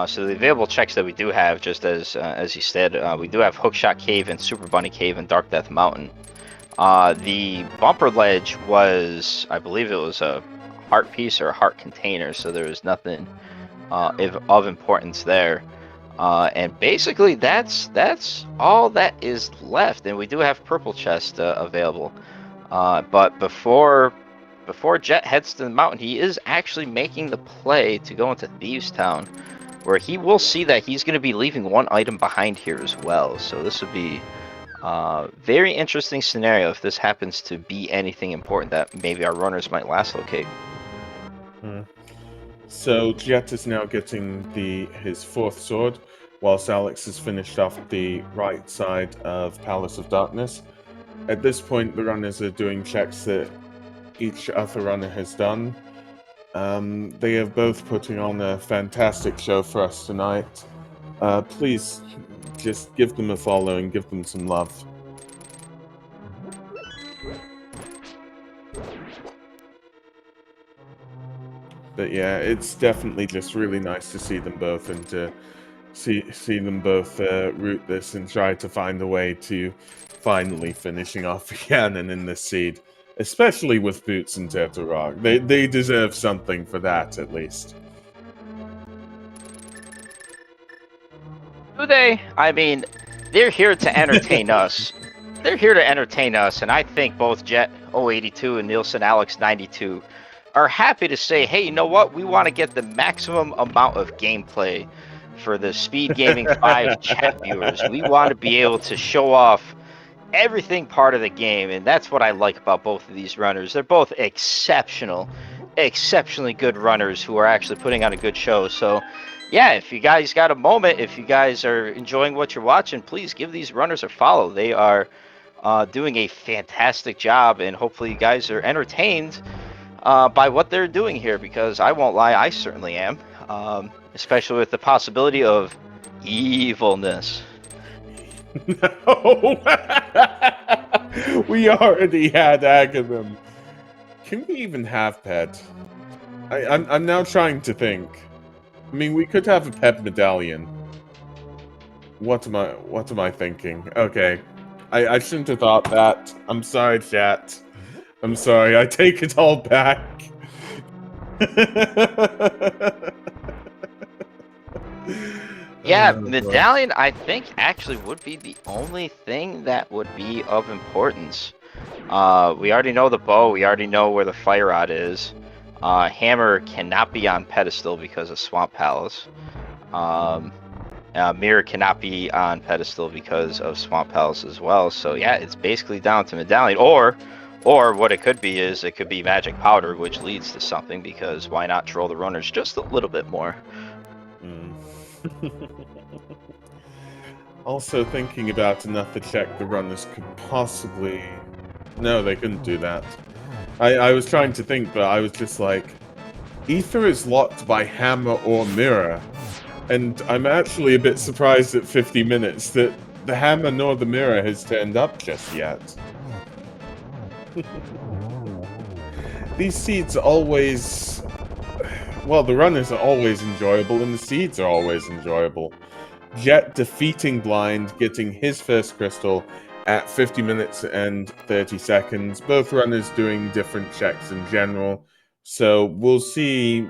So the available checks that we do have, just as you said, we do have Hookshot Cave and Super Bunny Cave and Dark Death Mountain. The bumper ledge was, I believe it was a heart piece or a heart container, so there was nothing of importance there. And basically, that's all that is left. And we do have Purple Chest available. But before Jet heads to the mountain, he is actually making the play to go into Thieves Town, where he will see that he's going to be leaving 1 item behind here as well. So this would be a very interesting scenario if this happens to be anything important that maybe our runners might last locate. So Jet is now getting his 4th sword, whilst Alex has finished off the right side of Palace of Darkness. At this point, the runners are doing checks that each other runner has done. They are both putting on a fantastic show for us tonight. Please just give them a follow and give them some love. But yeah, it's definitely just really nice to see them both and to see them both root this and try to find a way to finally finishing off Ganon in this seed. Especially with Boots and Turtle Rock. They deserve something for that, at least. Do they? I mean, they're here to entertain us. They're here to entertain us, and I think both Jet 082 and Nielsen Alex 92 are happy to say, hey, you know what? We want to get the maximum amount of gameplay for the Speed Gaming 5 chat viewers. We want to be able to show off everything part of the game, and that's what I like about both of these runners. They're both exceptionally good runners who are actually putting on a good show. So yeah, if you guys got a moment, if you guys are enjoying what you're watching, please give these runners a follow. They are doing a fantastic job, and hopefully you guys are entertained by what they're doing here, because I won't lie, I certainly am, especially with the possibility of evilness. No! We already had Agahnim. Can we even have Pet? I'm now trying to think. I mean, we could have a Pet medallion. What am I thinking? Okay. I shouldn't have thought that. I'm sorry, chat. I'm sorry, I take it all back. Yeah, medallion, I think, actually would be the only thing that would be of importance. We already know the bow. We already know where the fire rod is. Hammer cannot be on pedestal because of Swamp Palace. Mirror cannot be on pedestal because of Swamp Palace as well. So yeah, it's basically down to medallion. Or what it could be is it could be magic powder, which leads to something, because why not troll the runners just a little bit more? Also thinking about another check the runners could possibly... No, they couldn't do that. I was trying to think, but I was just like... Ether is locked by Hammer or Mirror. And I'm actually a bit surprised at 50 minutes that the Hammer nor the Mirror has turned up just yet. These seeds always... Well, the runners are always enjoyable, and the seeds are always enjoyable. Jet defeating Blind, getting his first crystal at 50 minutes and 30 seconds. Both runners doing different checks in general. So we'll see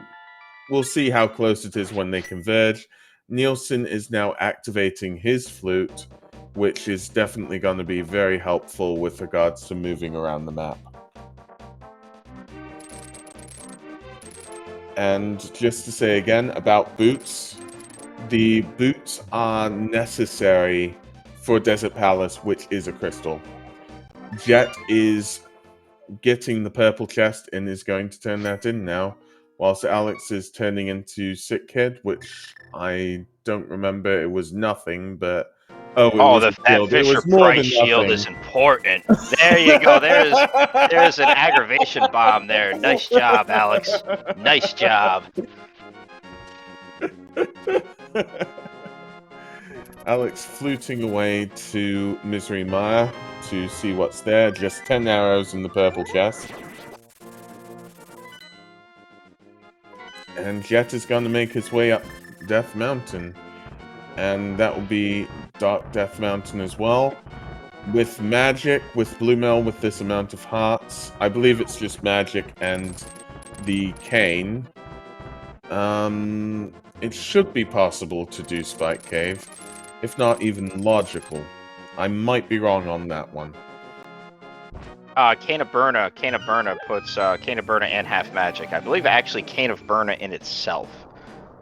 how close it is when they converge. Nielsen is now activating his flute, which is definitely going to be very helpful with regards to moving around the map. And just to say again about boots, the boots are necessary for Desert Palace, which is a crystal. Jet is getting the purple chest and is going to turn that in now, whilst Alex is turning into Sick Kid, which I don't remember. It was nothing, but... that Fisher-Price shield is important. There you go. There's an aggravation bomb there. Nice job, Alex. Nice job. Alex fluting away to Misery Mire to see what's there. Just 10 arrows in the purple chest. And Jet is going to make his way up Death Mountain. And that will be Dark Death Mountain as well. With magic, with Blue Mel, with this amount of hearts. I believe it's just magic and the cane. It should be possible to do Spike Cave. If not even logical. I might be wrong on that one. Cane of Burna puts Cane of Burna and half magic. I believe actually Cane of Burna in itself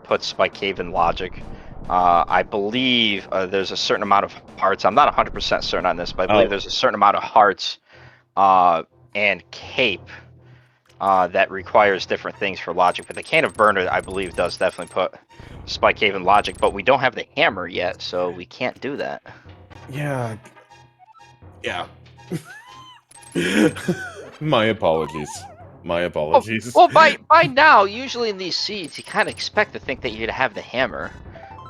puts Spike Cave in logic. I believe there's a certain amount of hearts. I'm not 100% certain on this, but I believe there's a certain amount of hearts and cape that requires different things for logic. But the Can of Burner, I believe, does definitely put Spike Cave in logic. But we don't have the hammer yet, so we can't do that. Yeah. Yeah. My apologies. My apologies. Well, by now, usually in these seeds, you kind of expect to think that you're gonna have the hammer,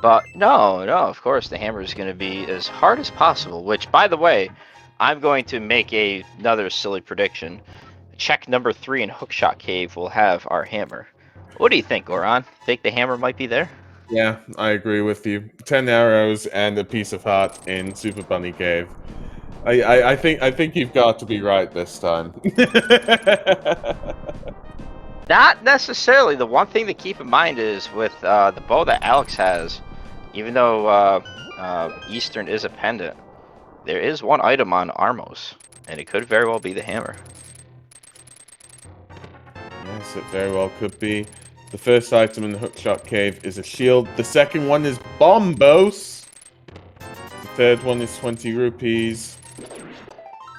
but no, of course the hammer is gonna be as hard as possible. Which, by the way, I'm going to make another silly prediction. Check number 3 in Hookshot Cave will have our hammer. What do you think, Goran? Think the hammer might be there? Yeah, I agree with you. 10 arrows and a piece of heart in Super Bunny Cave. I think you've got to be right this time. Not necessarily. The one thing to keep in mind is with the bow that Alex has, even though Eastern is a pendant, there is one item on Armos, and it could very well be the hammer. Yes, it very well could be. The first item in the Hookshot Cave is a shield. The second one is Bombos. The third one is 20 rupees.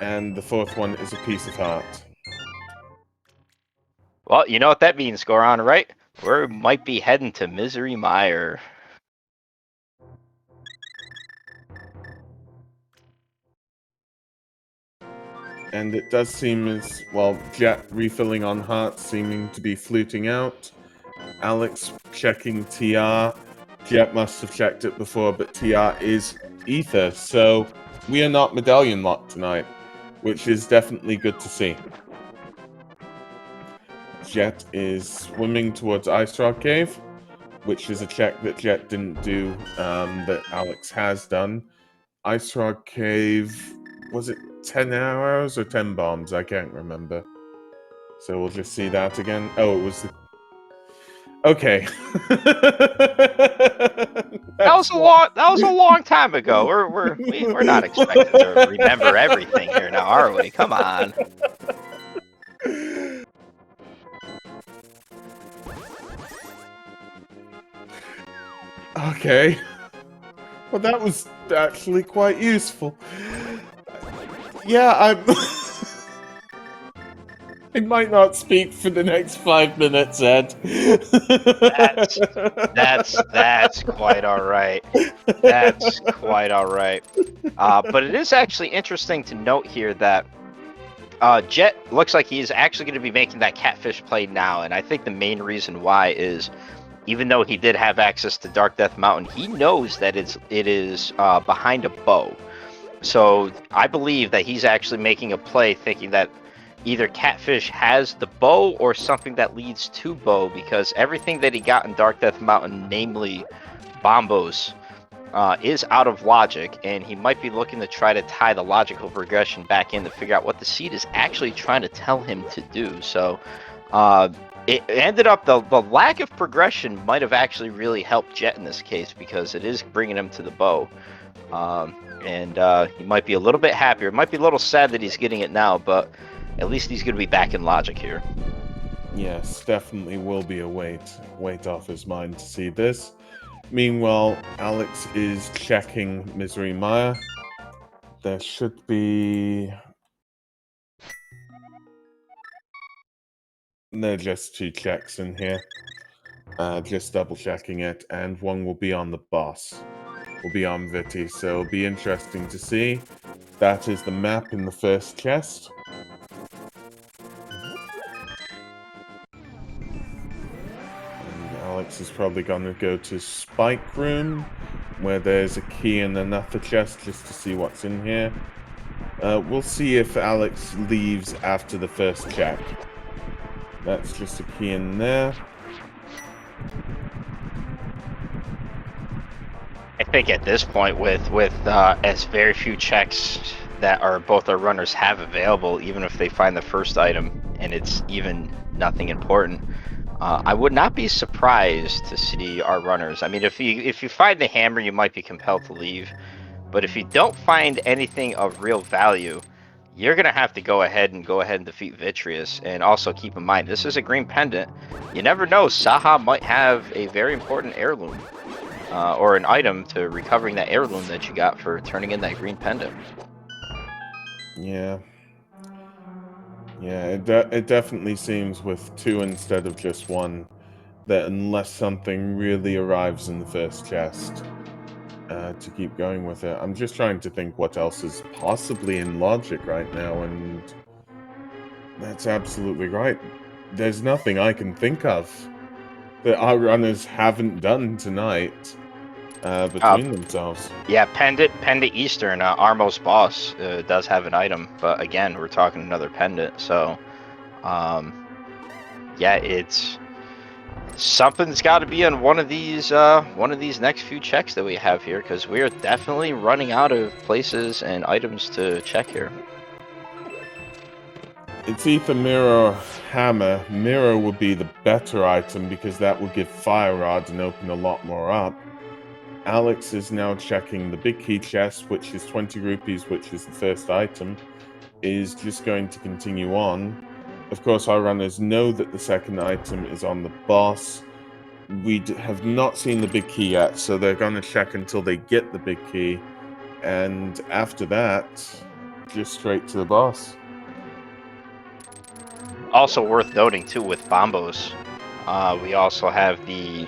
And the fourth one is a piece of heart. Well, you know what that means, Goran, right? We might be heading to Misery Mire. And it does seem as, well, Jet refilling on hearts, seeming to be fluting out. Alex checking TR. Jet must have checked it before, but TR is Ether, so we are not medallion locked tonight, which is definitely good to see. Jet is swimming towards Ice Rock Cave, which is a check that Jet didn't do, that Alex has done. Ice Rock Cave, was it 10 arrows or 10 bombs? I can't remember. So we'll just see that again. Oh, it was the... Okay. That was a long time ago. We're not expected to remember everything here now, are we? Come on. Okay. Well, that was actually quite useful. Yeah, I might not speak for the next 5 minutes, Ed. That's quite all right. That's quite all right. But it is actually interesting to note here that Jet looks like he's actually going to be making that catfish play now, and I think the main reason why is, even though he did have access to Dark Death Mountain, he knows that it is behind a bow. So I believe that he's actually making a play thinking that either Catfish has the bow or something that leads to bow, because everything that he got in Dark Death Mountain, namely Bombos, is out of logic, and he might be looking to try to tie the logical progression back in to figure out what the seed is actually trying to tell him to do. So it ended up, the lack of progression might have actually really helped Jet in this case, because it is bringing him to the bow. And he might be a little bit happier. It might be a little sad that he's getting it now, but at least he's going to be back in logic here. Yes, definitely will be a weight off his mind to see this. Meanwhile, Alex is checking Misery Mire. There should be... There are just 2 checks in here. Just double checking it, and one will be on the boss. Will be on Viti, so it'll be interesting to see. That is the map in the first chest. And Alex is probably gonna go to Spike Room, where there's a key in another chest, just to see what's in here. We'll see if Alex leaves after the first check. That's just a key in there. I think at this point, with as very few checks that both our runners have available, even if they find the first item and it's even nothing important, I would not be surprised to see our runners. I mean, if you find the hammer, you might be compelled to leave, but if you don't find anything of real value, you're gonna have to go ahead and defeat Vitreous. And also keep in mind, this is a green pendant. You never know, Saha might have a very important heirloom. Or an item to recovering that heirloom that you got for turning in that green pendant. Yeah. Yeah, it definitely seems with 2 instead of just 1 that unless something really arrives in the first chest, to keep going with it. I'm just trying to think what else is possibly in logic right now, and that's absolutely right. There's nothing I can think of that our runners haven't done tonight between themselves. Yeah, Pendant Eastern, Armo's boss does have an item, but again, we're talking another pendant, so yeah, it's something's got to be on one of these next few checks that we have here, because we are definitely running out of places and items to check here. It's either mirror or hammer. Mirror would be the better item because that would give fire rod and open a lot more up. Alex is now checking the big key chest, which is 20 rupees, which is the first item, is just going to continue on. Of course, our runners know that the second item is on the boss. We have not seen the big key yet, so they're going to check until they get the big key. And after that, just straight to the boss. Also worth noting too, with Bombos, we also have the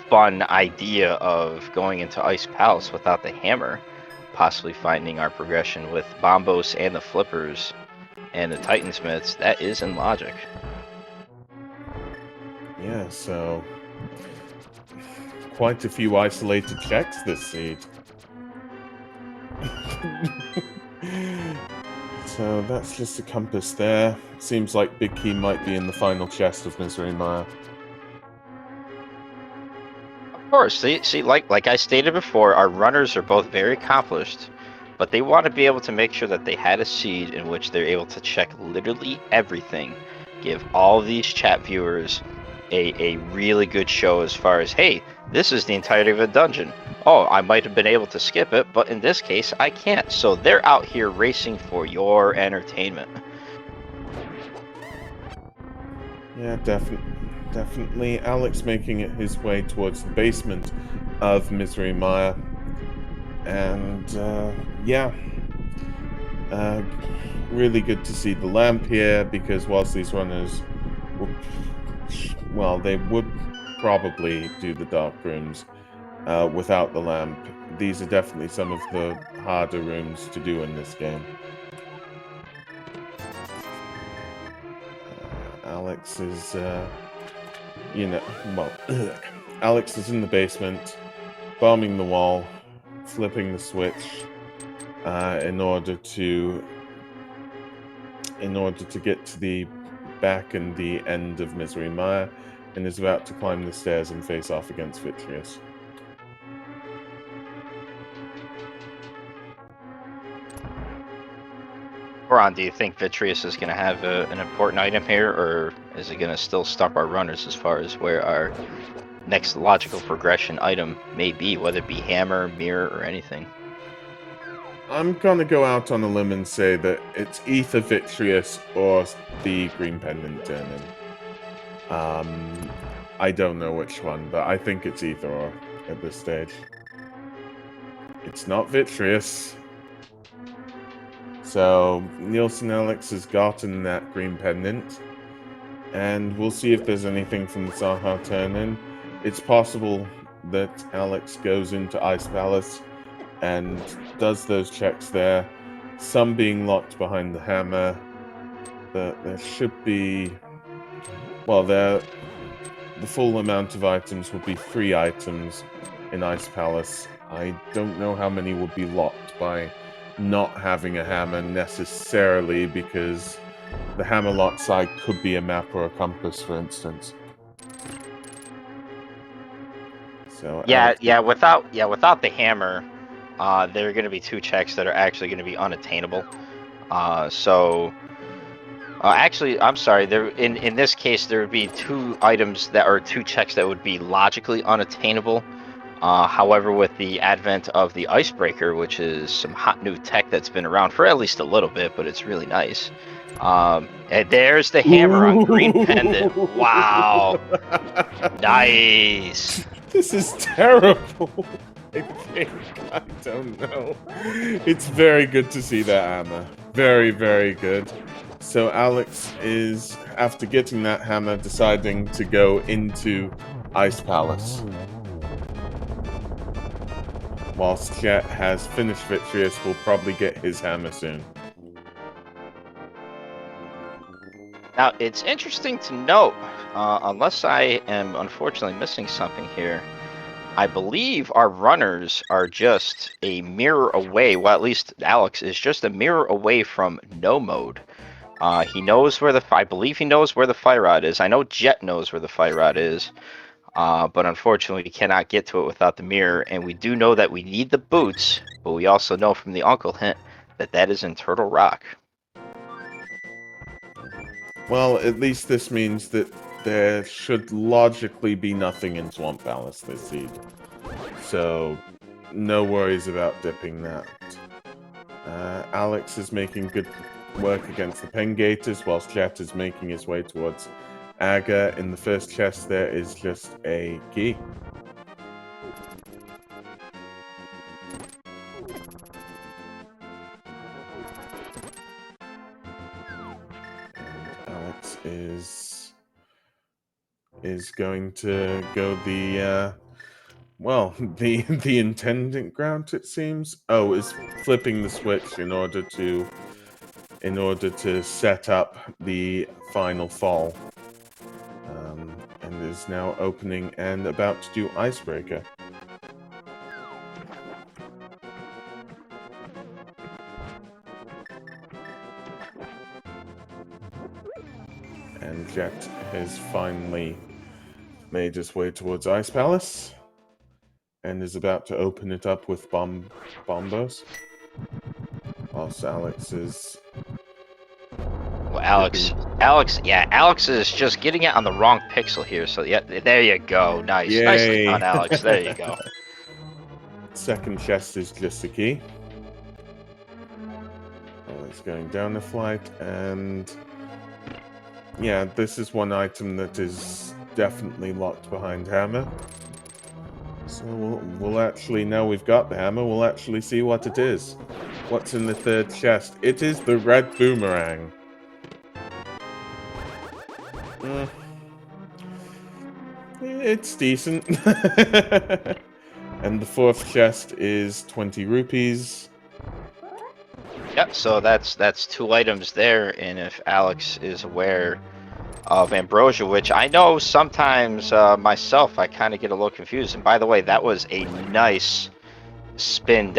fun idea of going into Ice Palace without the hammer, possibly finding our progression with Bombos and the Flippers and the Titansmiths. That is in logic. Yeah, so quite a few isolated checks this seed. So that's just a compass there. Seems like Big Key might be in the final chest of Misery Mire. Of course, see, like I stated before, our runners are both very accomplished, but they want to be able to make sure that they had a seed in which they're able to check literally everything, give all these chat viewers a really good show as far as, hey, this is the entirety of a dungeon. Oh, I might have been able to skip it, but in this case, I can't. So they're out here racing for your entertainment. Yeah, definitely. Alex making it his way towards the basement of Misery Mire. And, yeah. Really good to see the lamp here, because whilst these runners would, well, they would probably do the dark rooms without the lamp. These are definitely some of the harder rooms to do in this game. Alex is, Alex is in the basement, bombing the wall, flipping the switch in order to get to the back and the end of Misery Mire, and is about to climb the stairs and face off against Vitreous. Ron, do you think Vitreous is going to have an important item here, or is it going to still stop our runners as far as where our next logical progression item may be, whether it be hammer, mirror, or anything? I'm gonna go out on a limb and say that it's either Vitreous or the Green Pendant Turn-In. I don't know which one, but I think it's either or at this stage. It's not Vitreous. So, Nielsen Alex has gotten that Green Pendant, and we'll see if there's anything from the Zaha Turn-In. It's possible that Alex goes into Ice Palace and does those checks there, some being locked behind the hammer. There should be, well, the full amount of items would be 3 items in Ice Palace. I don't know how many would be locked by not having a hammer necessarily, because the hammer lock side could be a map or a compass, for instance. So without the hammer, there are going to be 2 checks that are actually going to be unattainable. Actually, I'm sorry. In this case, there would be 2 items that are 2 checks that would be logically unattainable. However, with the advent of the Icebreaker, which is some hot new tech that's been around for at least a little bit, but it's really nice. And there's the hammer on Green Pendant. Wow. Nice. This is terrible. I think. I don't know. It's very good to see that hammer. Very, very good. So Alex is, after getting that hammer, deciding to go into Ice Palace. Whilst Jet has finished Vitreous, will probably get his hammer soon. Now, it's interesting to note, unless I am unfortunately missing something here, I believe our runners are just a mirror away. Well, at least Alex is just a mirror away from no mode. He knows where I believe he knows where the fire rod is. I know Jet knows where the fire rod is, but unfortunately we cannot get to it without the mirror. And we do know that we need the boots, but we also know from the Uncle hint that that is in Turtle Rock. Well, at least this means that there should logically be nothing in Swamp Palace this seed. So, no worries about dipping that. Alex is making good work against the Pen Gators, whilst Jet is making his way towards Aga. In the first chest there is just a key. Alex is going to go the well, the intendant route, it seems. Oh, is flipping the switch in order to set up the final fall. And is now opening and about to do Icebreaker. And Jet has finally made his way towards Ice Palace and is about to open it up with bombos. Whilst Alex is... Well, Alex is just getting it on the wrong pixel here. So yeah, there you go. Nice, Yay. Nicely done, Alex. There you go. Second chest is just a key. It's going down the flight, and yeah, this is one item that is definitely locked behind hammer. So we'll actually, now we've got the hammer, we'll actually see what it is. What's in the third chest? It is the red boomerang. It's decent. And the fourth chest is 20 rupees. Yep, so that's 2 items there, and if Alex is aware of Ambrosia, which I know sometimes myself I kind of get a little confused. And by the way, that was a nice spin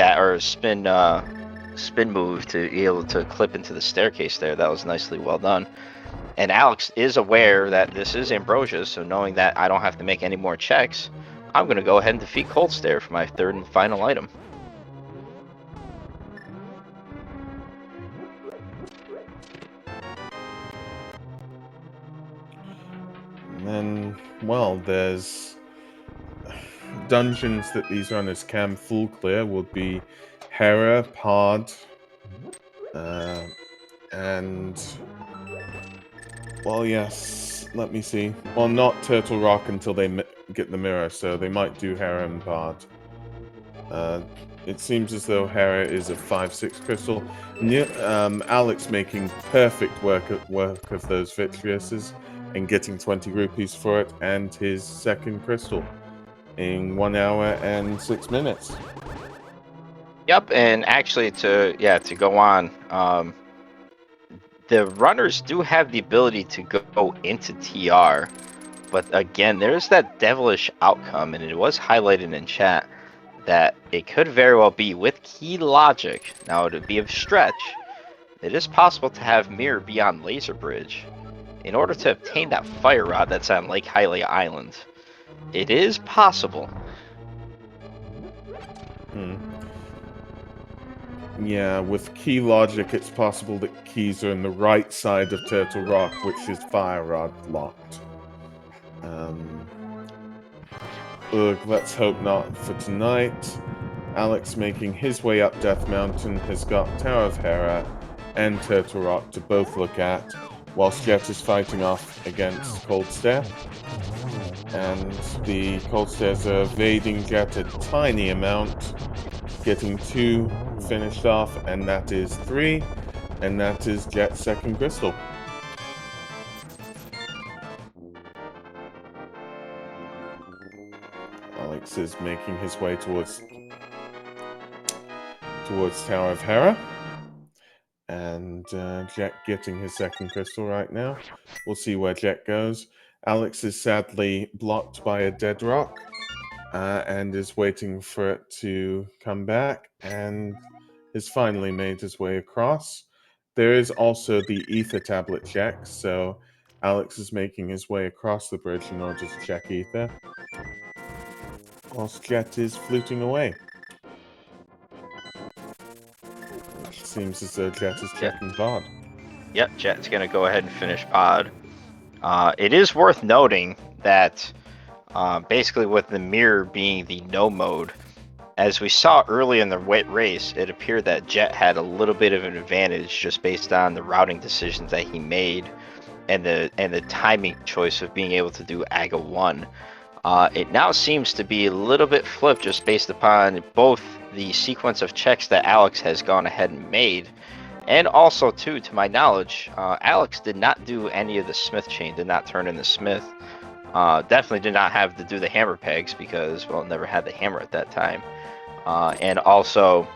move to be able to clip into the staircase there. That was nicely well done. And Alex is aware that this is Ambrosia, so knowing that I don't have to make any more checks, I'm going to go ahead and defeat Cold Stare for my third and final item. And then, well, there's dungeons that these runners can full clear would be Hera, Pod, and... well, yes, let me see. Well, not Turtle Rock until they get the mirror, so they might do Hera and Pod. It seems as though Hera is a 5-6 crystal. Alex making perfect work of those Vitreouses and getting 20 rupees for it, and his second crystal in 1 hour and 6 minutes. Yep, and actually to go on, the runners do have the ability to go into TR, but again, there's that devilish outcome, and it was highlighted in chat that it could very well be with key logic. Now, to be a stretch, it is possible to have Mirror be on Laser Bridge in order to obtain that fire rod that's on Lake Hylia Island. It is possible. Yeah, with key logic, it's possible that keys are in the right side of Turtle Rock, which is fire rod locked. Let's hope not for tonight. Alex making his way up Death Mountain has got Tower of Hera and Turtle Rock to both look at, whilst Jet is fighting off against Cold Stare. And the Cold Stares are evading Jet a tiny amount, getting 2 finished off, and that is 3. and that is Jet's second crystal. Alex is making his way towards Tower of Hera, and Jet getting his second crystal right now. We'll see where Jet goes. Alex is sadly blocked by a dead rock, and is waiting for it to come back, and has finally made his way across. There is also the ether tablet check, so Alex is making his way across the bridge in order to check ether, whilst Jet is fluting away. It seems as though Jet is checking pod. Yep, Jet's going to go ahead and finish pod. It is worth noting that basically with the mirror being the no mode, as we saw early in the race, it appeared that Jet had a little bit of an advantage just based on the routing decisions that he made and the timing choice of being able to do AGA 1. It now seems to be a little bit flipped just based upon both the sequence of checks that Alex has gone ahead and made, and also, too, to my knowledge, Alex did not do any of the Smith chain, did not turn in the Smith. Definitely did not have to do the hammer pegs because, well, never had the hammer at that time. And also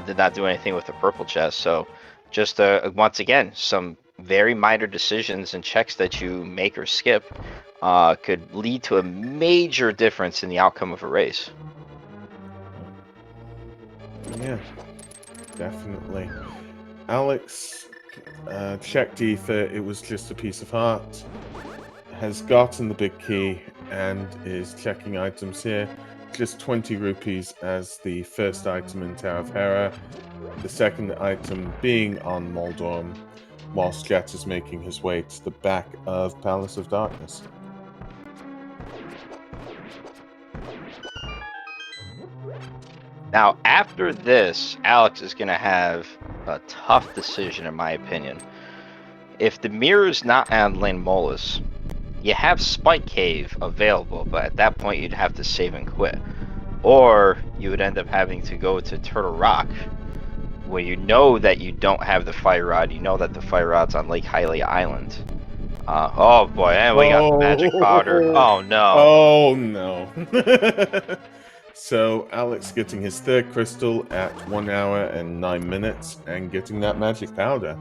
did not do anything with the purple chest. So just once again, some very minor decisions and checks that you make or skip could lead to a major difference in the outcome of a race. Yeah, definitely. Alex checked ether, it was just a piece of heart, has gotten the big key, and is checking items here. Just 20 rupees as the first item in Tower of Hera, the second item being on Moldorm, whilst Jet is making his way to the back of Palace of Darkness. Now, after this, Alex is going to have a tough decision, in my opinion. If the mirror is not on Lane Molus, you have Spike Cave available, but at that point you'd have to save and quit. Or you would end up having to go to Turtle Rock, where you know that you don't have the Fire Rod, you know that the Fire Rod's on Lake Hylia Island. Oh boy, and we got the magic powder. Oh no. Oh no. So Alex getting his third crystal at 1 hour and 9 minutes and getting that magic powder,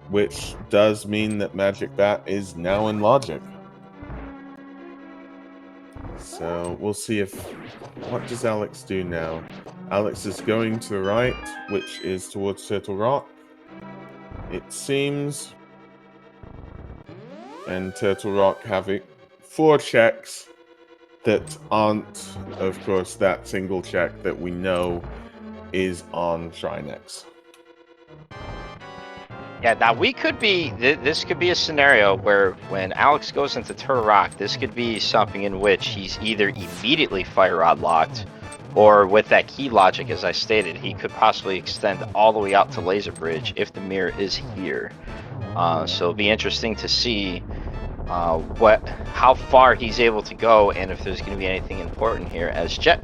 which does mean that Magic Bat is now in Logic. So we'll see what does Alex do now? Alex is going to the right, which is towards Turtle Rock, it seems. And Turtle Rock having 4 checks that aren't, of course, that single check that we know is on Shrine X. Yeah, now we could be, this could be a scenario where when Alex goes into Turtle Rock, this could be something in which he's either immediately Fire Rod locked, or with that key logic, as I stated, he could possibly extend all the way out to Laser Bridge if the mirror is here. So it'll be interesting to see how far he's able to go, and if there's going to be anything important here, as Jet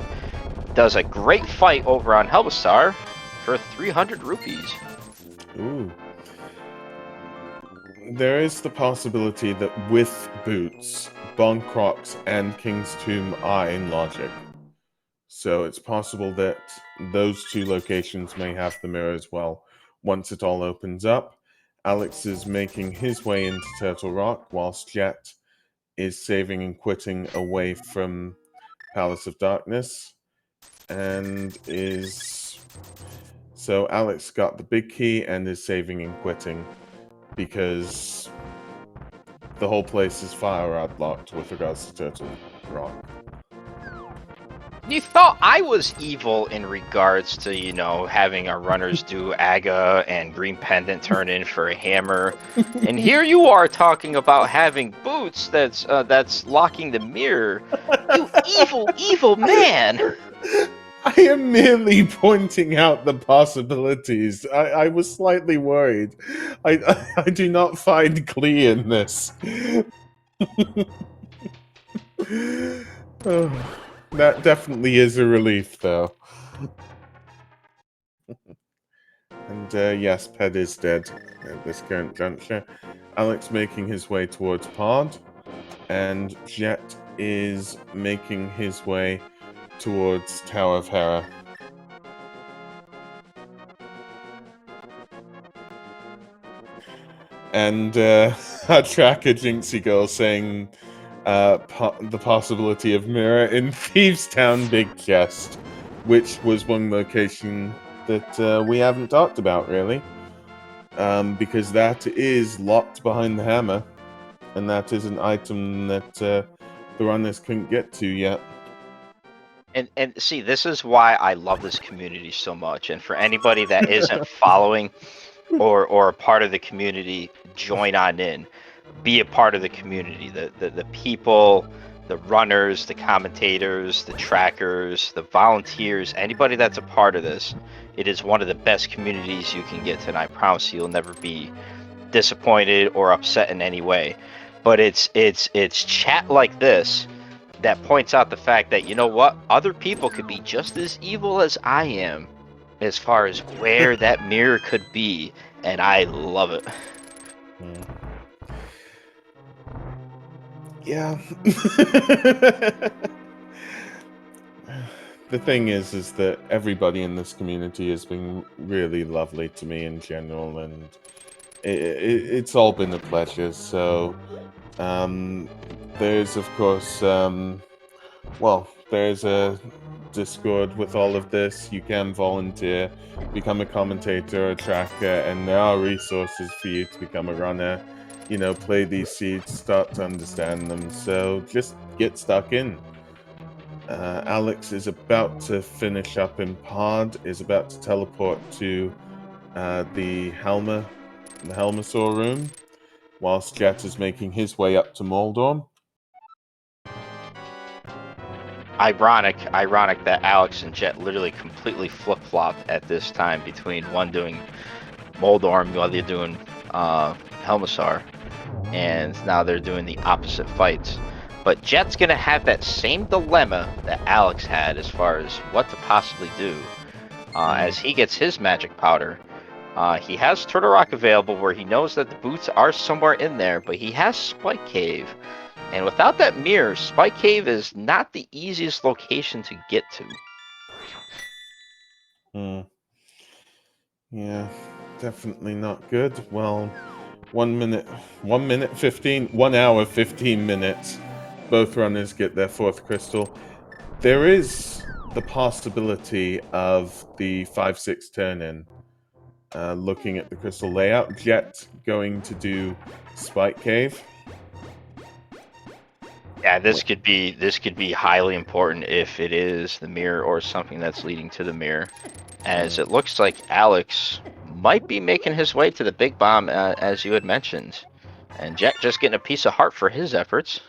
does a great fight over on Helbastar for 300 rupees. Ooh. There is the possibility that with Boots, Bon Crocs and King's Tomb are in Logic. So it's possible that those 2 locations may have the mirror as well once it all opens up. Alex is making his way into Turtle Rock, whilst Jet is saving and quitting away from Palace of Darkness. And is... So Alex got the big key and is saving and quitting, because the whole place is Fire Rod locked with regards to Turtle Rock. You thought I was evil in regards to, you know, having our runners do Aga and Green Pendant turn in for a hammer. And here you are talking about having Boots that's locking the mirror. You evil, evil man! I am merely pointing out the possibilities. I was slightly worried. I do not find glee in this. Oh, that definitely is a relief, though. And yes, Ped is dead at this current juncture. Alex making his way towards Pod, and Jet is making his way towards Tower of Hera. And our tracker Jinxie Girl saying the possibility of Mirror in Thieves Town Big Chest, which was one location that we haven't talked about really, because that is locked behind the hammer, and that is an item that the runners couldn't get to yet. And see, this is why I love this community so much. And for anybody that isn't following or a part of the community, join on in. Be a part of the community. The people, the runners, the commentators, the trackers, the volunteers, anybody that's a part of this. It is one of the best communities you can get to, and I promise you'll never be disappointed or upset in any way. But it's chat like this that points out the fact that, you know what, other people could be just as evil as I am as far as where that mirror could be, and I love it. Yeah. The thing is that everybody in this community has been really lovely to me in general, and it's all been a pleasure. So there's of course well, there's a Discord with all of this. You can volunteer, become a commentator, a tracker, and there are resources for you to become a runner. You know, play these seeds, start to understand them. So just get stuck in. Alex is about to finish up in Pod, is about to teleport to the Helmasaur room, whilst Jet is making his way up to Moldorm. Ironic that Alex and Jet literally completely flip-flopped at this time between one doing Moldorm, while they're doing Helmasaur, and now they're doing the opposite fights. But Jet's gonna have that same dilemma that Alex had as far as what to possibly do. As he gets his magic powder, he has Turtle Rock available, where he knows that the boots are somewhere in there, but he has Spike Cave. And without that mirror, Spike Cave is not the easiest location to get to. Yeah, definitely not good. Well, 1 hour, 15 minutes. Both runners get their fourth crystal. There is the possibility of the 5-6 turn-in. Looking at the crystal layout, Jet going to do Spike Cave. Yeah, this could be highly important if it is the mirror or something that's leading to the mirror, as it looks like Alex might be making his way to the big bomb, as you had mentioned, and Jet just getting a piece of heart for his efforts.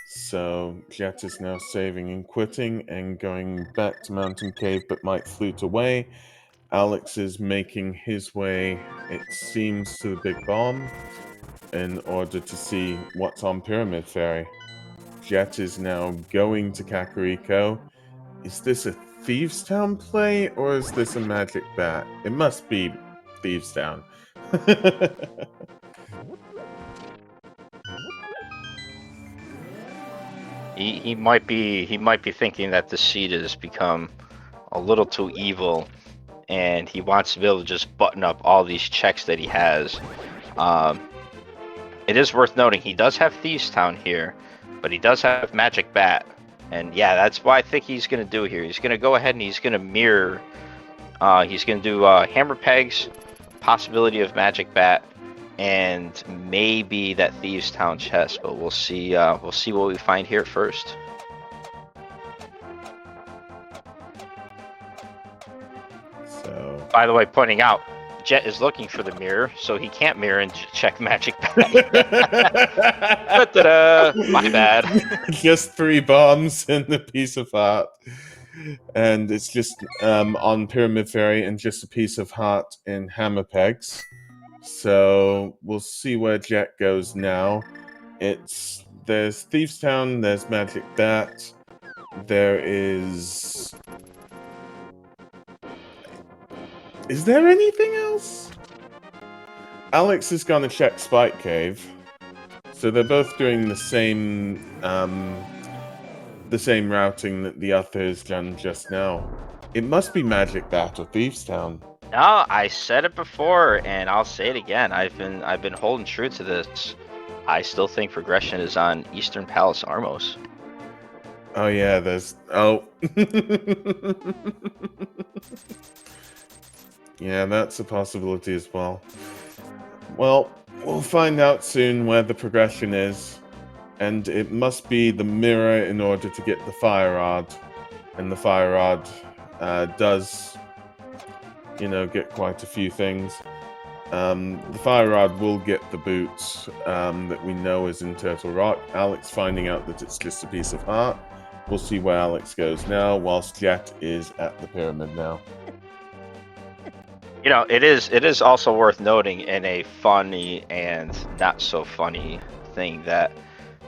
So Jet is now saving and quitting and going back to Mountain Cave, but might flute away. Alex is making his way, it seems, to the big bomb in order to see what's on Pyramid Ferry. Jet is now going to Kakariko. Is this a Thieves Town play, or is this a Magic Bat? It must be Thieves Town. He might be thinking that the seed has become a little too evil, and he wants to be able to just button up all these checks that he has. It is worth noting he does have Thieves Town here, but he does have Magic Bat, and yeah, that's what I think he's going to do here. He's going to go ahead and he's going to mirror. He's going to do Hammer Pegs, possibility of Magic Bat, and maybe that Thieves Town chest, but we'll see. We'll see what we find here first. So, by the way, pointing out, Jet is looking for the mirror, so he can't mirror and check Magic Bat. My bad. Just 3 bombs and a piece of heart. And it's just on Pyramid Ferry and just a piece of heart in Hammer Pegs. So we'll see where Jet goes now. There's Thieves Town, there's Magic Bat, there is Is there anything else? Alex is gonna check Spike Cave. So they're both doing the same routing that the others done just now. It must be Magic Bat or Thieves Town. No, I said it before, and I'll say it again. I've been holding true to this. I still think progression is on Eastern Palace Armos. Oh yeah, there's yeah, that's a possibility as well. Well, we'll find out soon where the progression is, and it must be the mirror in order to get the fire rod, and the fire rod does, you know, get quite a few things. The fire rod will get the boots that we know is in Turtle Rock. Alex finding out that it's just a piece of heart. We'll see where Alex goes now, whilst Jet is at the pyramid now. You know, it is also worth noting in a funny and not so funny thing that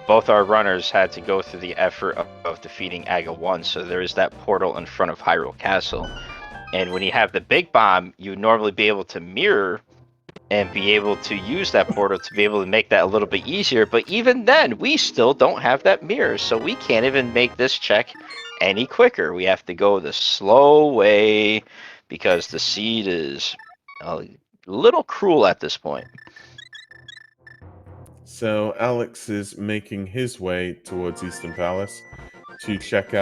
both our runners had to go through the effort of defeating Aga-1, so there is that portal in front of Hyrule Castle. And when you have the big bomb, you would normally be able to mirror and be able to use that portal to be able to make that a little bit easier. But even then, we still don't have that mirror, so we can't even make this check any quicker. We have to go the slow way because the seed is a little cruel at this point. So Alex is making his way towards Eastern Palace to check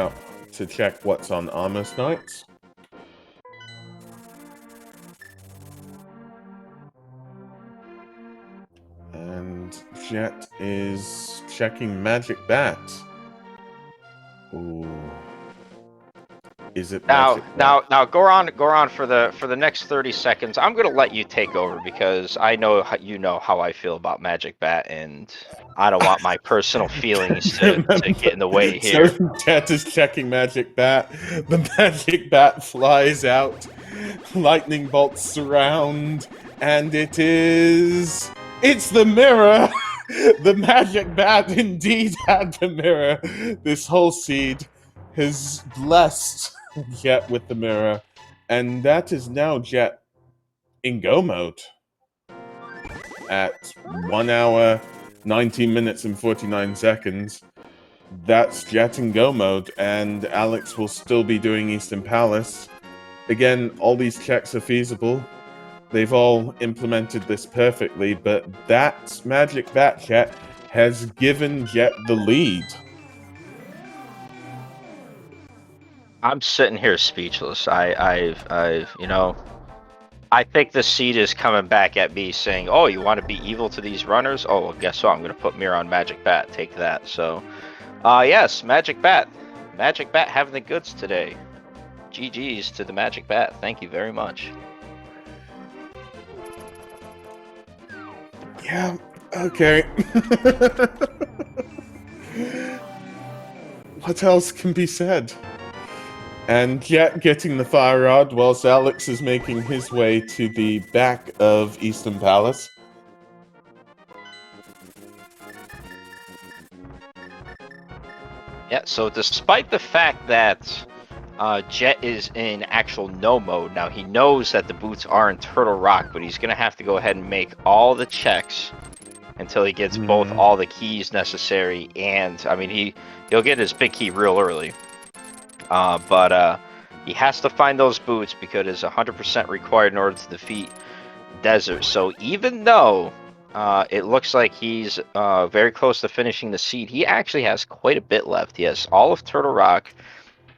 what's on Amos Nights. And Jet is checking Magic Bat. Ooh. Is it Now go on for the next 30 seconds. I'm gonna let you take over because I know you know how I feel about Magic Bat, and I don't want my personal feelings to get in the way here. So Jet is checking Magic Bat. The Magic Bat flies out. Lightning bolts surround, and it's the mirror. The Magic Bat indeed had the mirror. This whole seed has blessed Jet with the mirror, and that is now Jet in go mode at 1 hour, 19 minutes, and 49 seconds. That's Jet in go mode, and Alex will still be doing Eastern Palace. Again, all these checks are feasible. They've all implemented this perfectly, but that Magic Bat check has given Jet the lead. I'm sitting here speechless. I you know, I think the seed is coming back at me saying, "Oh, you want to be evil to these runners? Oh, well, guess what? I'm going to put mirror on Magic Bat. Take that." So, yes, Magic Bat having the goods today. GG's to the Magic Bat. Thank you very much. Yeah, okay. What else can be said? And Jet getting the fire rod whilst Alex is making his way to the back of Eastern Palace. Yeah, so despite the fact that Jet is in actual no mode, now he knows that the boots are in Turtle Rock, but he's going to have to go ahead and make all the checks until he gets both all the keys necessary, and, I mean, he'll get his big key real early. But he has to find those boots because it's 100% required in order to defeat Desert. So even though it looks like he's very close to finishing the seed, he actually has quite a bit left. He has all of Turtle Rock,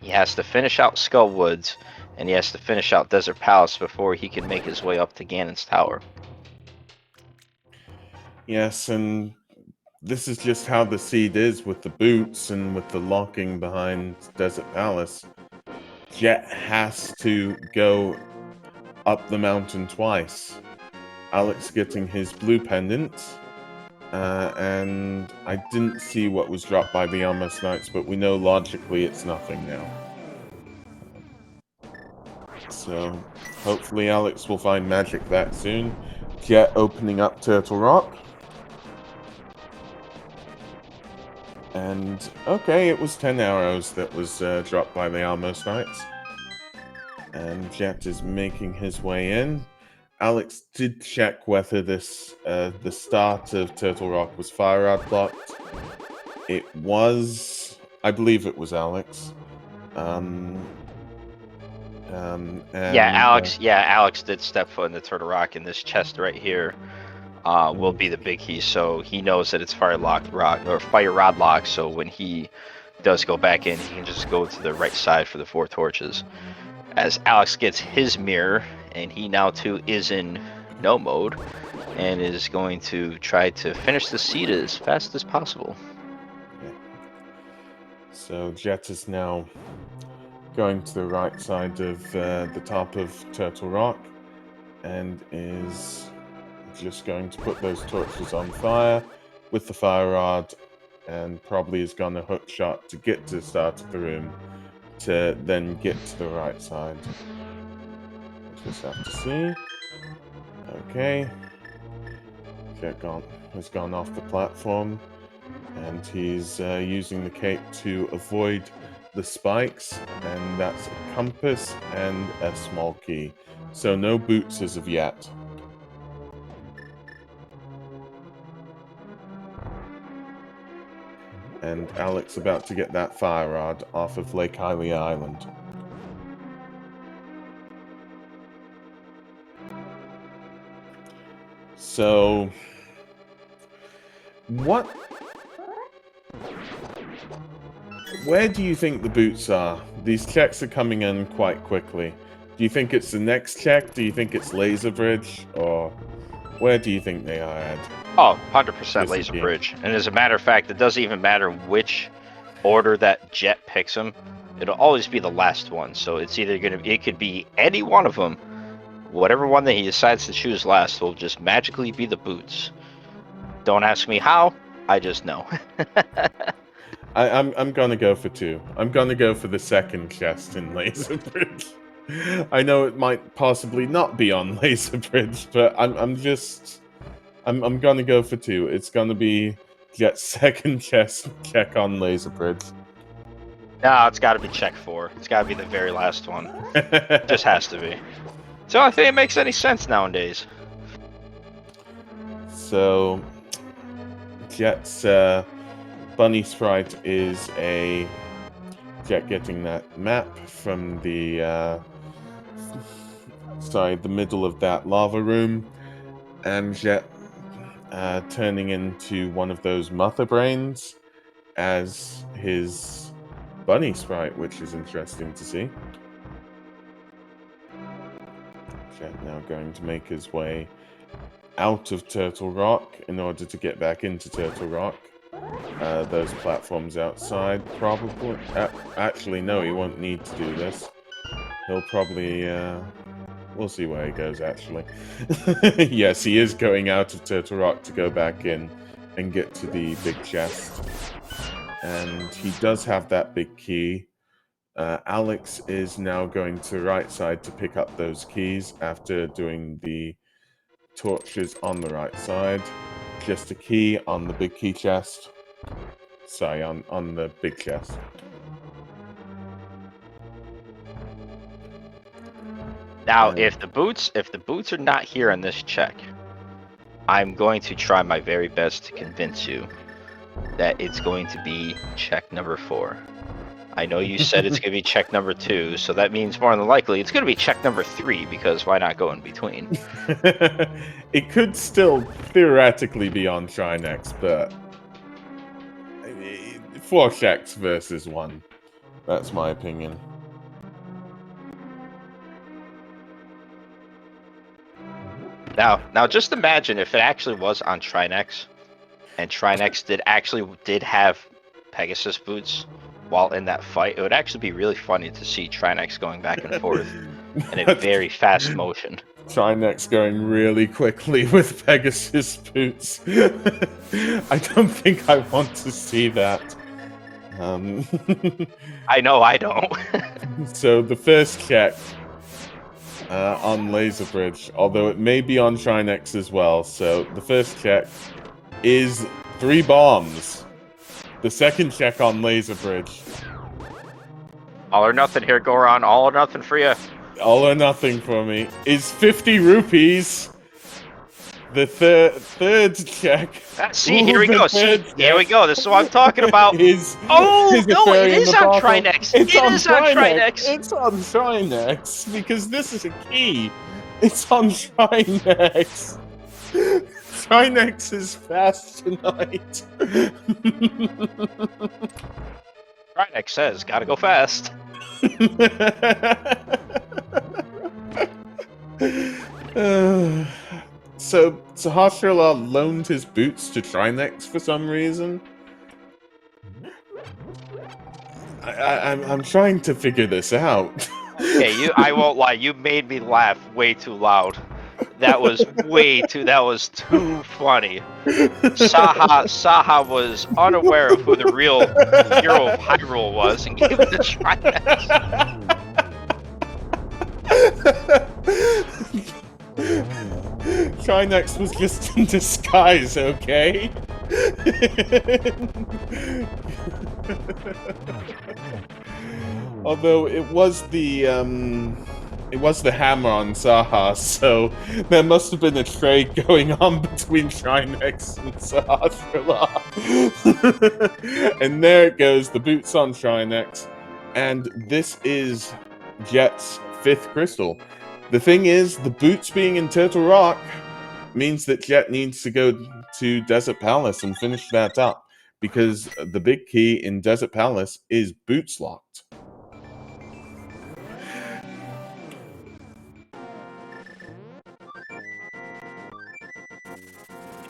he has to finish out Skull Woods, and he has to finish out Desert Palace before he can make his way up to Ganon's Tower. Yes, and this is just how the seed is with the boots and with the locking behind Desert Palace. Jet has to go up the mountain twice. Alex getting his blue pendant, and I didn't see what was dropped by the Amos Knights, but we know logically it's nothing now. So hopefully Alex will find Magic Bat soon. Jet opening up Turtle Rock. And, okay, it was 10 arrows that was dropped by the Amos Knights. And Jet is making his way in. Alex did check whether this the start of Turtle Rock was fire rod blocked. It was, I believe it was Alex. Alex did step foot in the Turtle Rock, and this chest right here will be the big key. So he knows that it's fire rod lock. So when he does go back in, he can just go to the right side for the 4 torches. As Alex gets his mirror, and he now too is in no mode, and is going to try to finish the seed as fast as possible. Okay. So Jet is now going to the right side of the top of Turtle Rock, and is just going to put those torches on fire with the fire rod, and probably is going to hook shot to get to the start of the room to then get to the right side. Just have to see. Okay. Jet has gone off the platform, and he's using the cape to avoid the spikes, and that's a compass and a small key. So no boots as of yet. And Alex about to get that fire rod off of Lake Hylia Island. So, where do you think the boots are? These checks are coming in quite quickly. Do you think it's the next check? Do you think it's Laser Bridge? Or where do you think they are at? Oh, 100% Laser Bridge. And as a matter of fact, it doesn't even matter which order that Jet picks them. It'll always be the last one. So it's either it could be any one of them. Whatever one that he decides to choose last will just magically be the boots. Don't ask me how, I just know. I'm gonna go for 2. I'm gonna go for the second chest in Laser Bridge. I know it might possibly not be on Laser Bridge, but I'm gonna go for 2. It's gonna be Jet's second chest check on Laser Bridge. No, it's gotta be check 4. It's gotta be the very last one. Just has to be. It's the only thing that makes any sense nowadays. So, Jet's bunny sprite is a Jet getting that map from the the middle of that lava room, and Jet turning into one of those mother brains as his bunny sprite, which is interesting to see. Jet now going to make his way out of Turtle Rock in order to get back into Turtle Rock. Those platforms outside, probably. Actually, no, he won't need to do this. He'll probably. We'll see where he goes, actually. Yes, he is going out of Turtle Rock to go back in and get to the big chest. And he does have that big key. Alex is now going to the right side to pick up those keys after doing the torches on the right side. Just a key on the big key chest. Sorry, on the big chest. Now, if the boots are not here on this check, I'm going to try my very best to convince you that it's going to be check number 4. I know you said it's going to be check number 2, so that means more than likely it's going to be check number 3, because why not go in between? It could still theoretically be on Trinex, but 4 checks versus 1. That's my opinion. Now just imagine if it actually was on Trinex, and Trinex did have Pegasus boots while in that fight. It would actually be really funny to see Trinex going back and forth in a very fast motion. Trinex going really quickly with Pegasus boots. I don't think I want to see that. I know I don't. So the first check on Laser Bridge, although it may be on Trinex as well. So the first check is 3 bombs. The second check on Laser Bridge. All or nothing here, Goron. All or nothing for you. All or nothing for me. Is 50 rupees. The third check. See, Ooh, here we the go. third See, here we check go. This is what I'm talking about. is Oh, a no, it fairy in the is on bottle. Trinex. It's It on is on Trinex. Trinex. It's on Trinex because this is a key. It's on Trinex. Trinex is fast tonight. Trinex says, gotta go fast. So Sahasrarla loaned his boots to Trinex for some reason. I'm trying to figure this out. Okay, I won't lie. You made me laugh way too loud. That was too funny. Saha was unaware of who the real hero of Hyrule was and gave it to Trinex. Trinex was just in disguise, okay? Although it was the hammer on Saha, so there must have been a trade going on between Trinex and Sahasrarla. And there it goes, the boots on Trinex. And this is Jet's 5th crystal. The thing is, the boots being in Turtle Rock means that Jet needs to go to Desert Palace and finish that up, because the big key in Desert Palace is boots locked.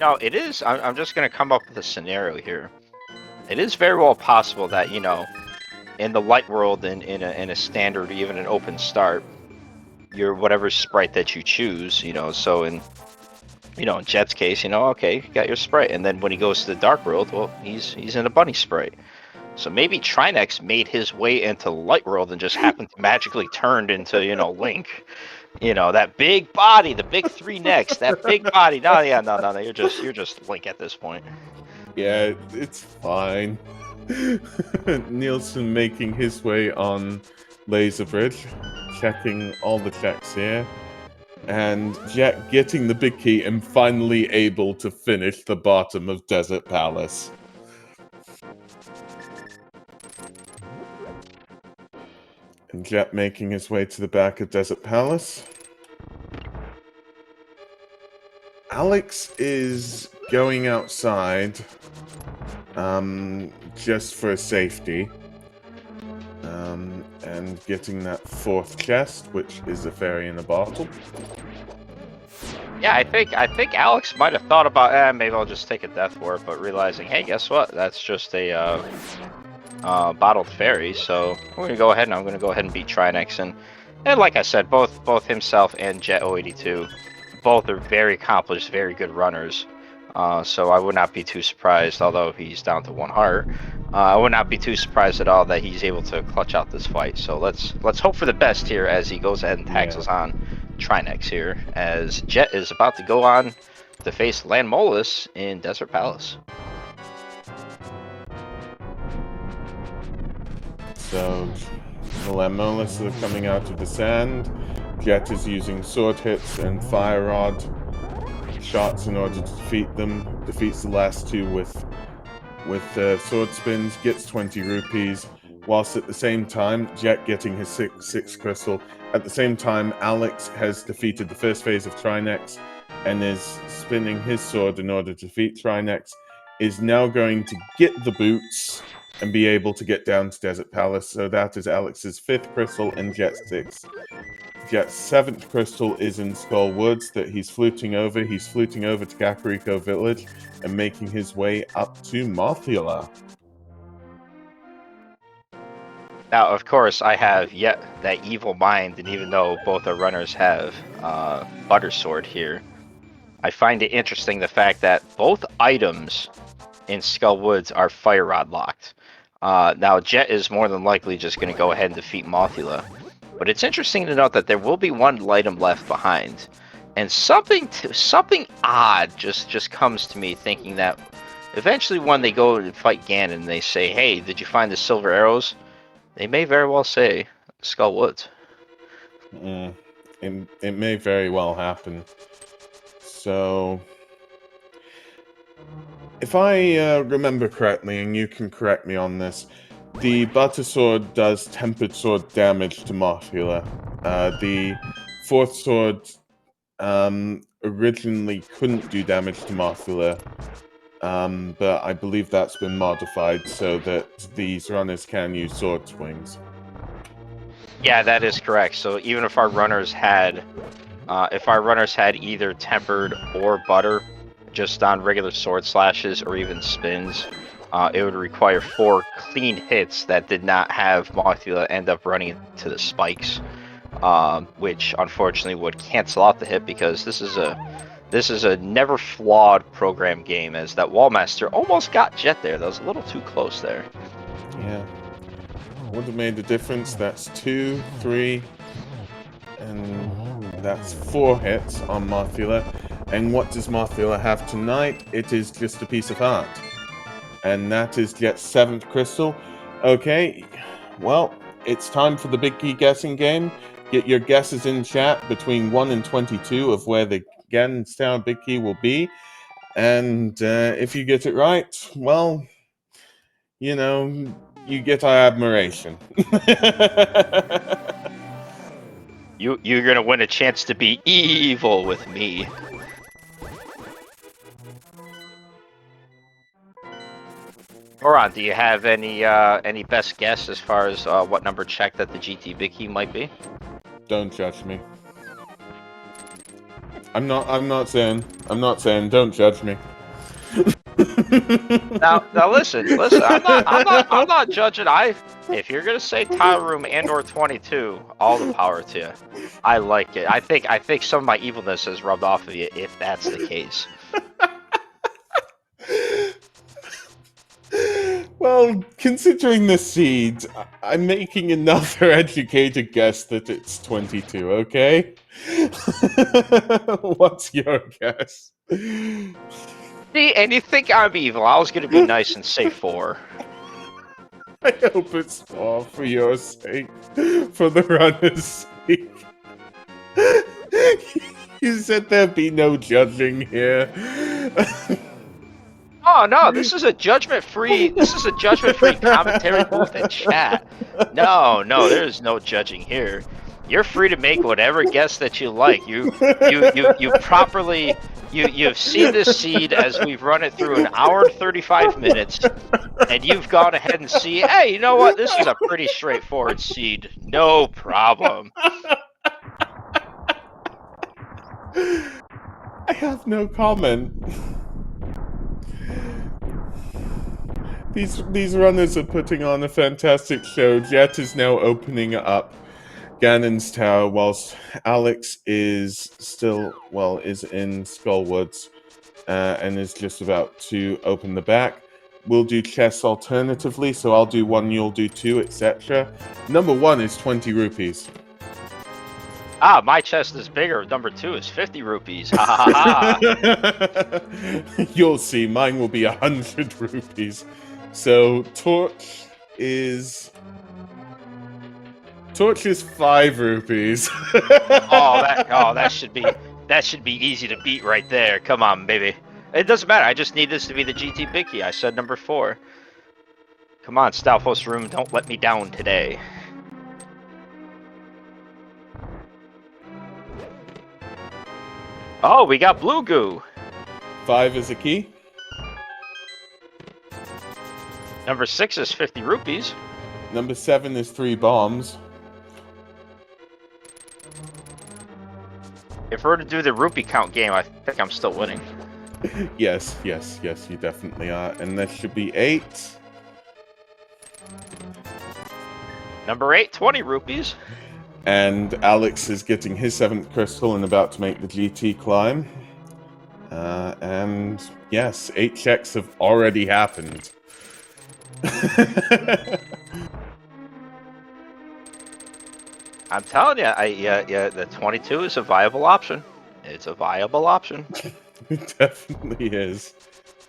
No, it is. I'm just gonna come up with a scenario here. It is very well possible that, you know, in the light world, in a standard, even an open start, your whatever sprite that you choose, you know, so in Jet's case, you know, okay, you got your sprite, and then when he goes to the dark world, well, he's in a bunny sprite. So maybe Trinex made his way into light world and just happened to magically turned into, you know, Link. You know, that big body, the big 3 necks, that big body. No, yeah, no, you're just Link at this point. Yeah, it's fine. Nielsen making his way on Laser Bridge, checking all the checks here, and Jet getting the big key and finally able to finish the bottom of Desert Palace. And Jet making his way to the back of Desert Palace. Alex is going outside, just for safety, and getting that 4th chest, which is a fairy in a bottle. Yeah, I think Alex might have thought about, maybe I'll just take a death warp, but realizing, hey, guess what? That's just a bottled fairy. So we're gonna go ahead, and I'm gonna go ahead and beat Trinex, and like I said, both himself and Jet 082, both are very accomplished, very good runners. So I would not be too surprised, although he's down to 1 heart. I would not be too surprised at all that he's able to clutch out this fight. So let's hope for the best here as he goes ahead and tackles on Trinex here, as Jet is about to go on to face Landmolus in Desert Palace. So the Landmolus are coming out of the sand. Jet is using sword hits and fire rod shots in order to defeat them. Defeats the last 2 with sword spins, gets 20 rupees, whilst at the same time, Jet getting his 6th crystal. At the same time, Alex has defeated the first phase of Trinex and is spinning his sword in order to defeat Trinex, is now going to get the boots and be able to get down to Desert Palace. So that is Alex's 5th crystal and Jet's 6th. Jet's 7th crystal is in Skull Woods that he's fluting over. He's fluting over to Kakariko Village and making his way up to Mothula. Now, of course, I have yet that evil mind, and even though both our runners have Butter Sword here, I find it interesting the fact that both items in Skull Woods are Fire Rod locked. Now, Jet is more than likely just going to go ahead and defeat Mothula. But it's interesting to note that there will be 1 item left behind. And something odd just comes to me, thinking that eventually when they go and fight Ganon and they say, hey, did you find the silver arrows? They may very well say Skull Woods. It may very well happen. So, if I remember correctly, and you can correct me on this, the Butter Sword does tempered sword damage to Mothula. The fourth sword originally couldn't do damage to Mothula, but I believe that's been modified so that these runners can use sword swings. Yeah, that is correct. So even if our runners had either tempered or butter, just on regular sword slashes or even spins, it would require 4 clean hits that did not have Mothula end up running into the spikes, which unfortunately would cancel out the hit, because this is a never flawed program game, as that Wallmaster almost got Jet there. That was a little too close there. Yeah. Would have made a difference. That's 2, 3, and that's 4 hits on Mothula. And what does Mothula have tonight? It is just a piece of art. And that is Jet's 7th crystal. Okay, well, it's time for the big key guessing game. Get your guesses in chat between 1 and 22 of where the Ganon's Tower big key will be. And if you get it right, well, you know, you get our admiration. You're gonna win a chance to be evil with me. Oran, do you have any best guess as far as what number check that the GT big key might be? Don't judge me. I'm not saying. Don't judge me. Now listen. I'm not judging. If you're gonna say tile room and/or 22, all the power to you. I like it. I think some of my evilness has rubbed off of you, if that's the case. Well, considering the seed, I'm making another educated guess that it's 22. Okay. What's your guess? See, and you think I'm evil? I was gonna be nice and say 4. I hope it's 4 for your sake, for the runner's sake. You said there'd be no judging here. Oh no, this is a judgment-free commentary booth and chat. No, there's no judging here. You're free to make whatever guess that you like. You've seen this seed as we've run it through an hour and 35 minutes, and you've gone ahead and see, hey, you know what? This is a pretty straightforward seed. No problem. I have no comment. These runners are putting on a fantastic show. Jet is now opening up Ganon's Tower, whilst Alex is still, is in Skullwoods, and is just about to open the back. We'll do chess alternatively, so I'll do 1, you'll do 2, etc. Number 1 is 20 rupees. Ah, my chest is bigger. Number 2 is 50 rupees. Ha ha ha. You'll see, mine will be 100 rupees. So Torch is 5 rupees. that should be easy to beat right there. Come on, baby. It doesn't matter. I just need this to be the GT big key. I said number 4. Come on, Stalfos Room, don't let me down today. Oh, we got blue goo. 5 is a key. Number 6 is 50 rupees. Number 7 is 3 bombs. If we're to do the rupee count game, I think I'm still winning. Yes, you definitely are. And that should be 8. Number 8, 20 rupees. And Alex is getting his 7th crystal and about to make the GT climb. And yes, 8 checks have already happened. I'm telling you, the 22 is a viable option. It's a viable option. It definitely is.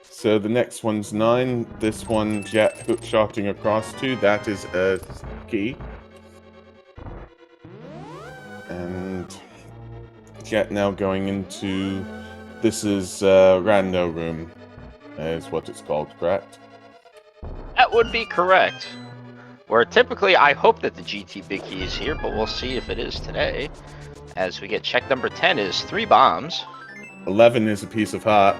So the next one's 9. This one, Jet hook-shotting across to, that is a key. Jet now going into... This is Rando Room, is what it's called, correct? That would be correct. Where typically I hope that the GT Big Key is here, but we'll see if it is today. As we get check number 10 is 3 bombs. 11 is a piece of heart.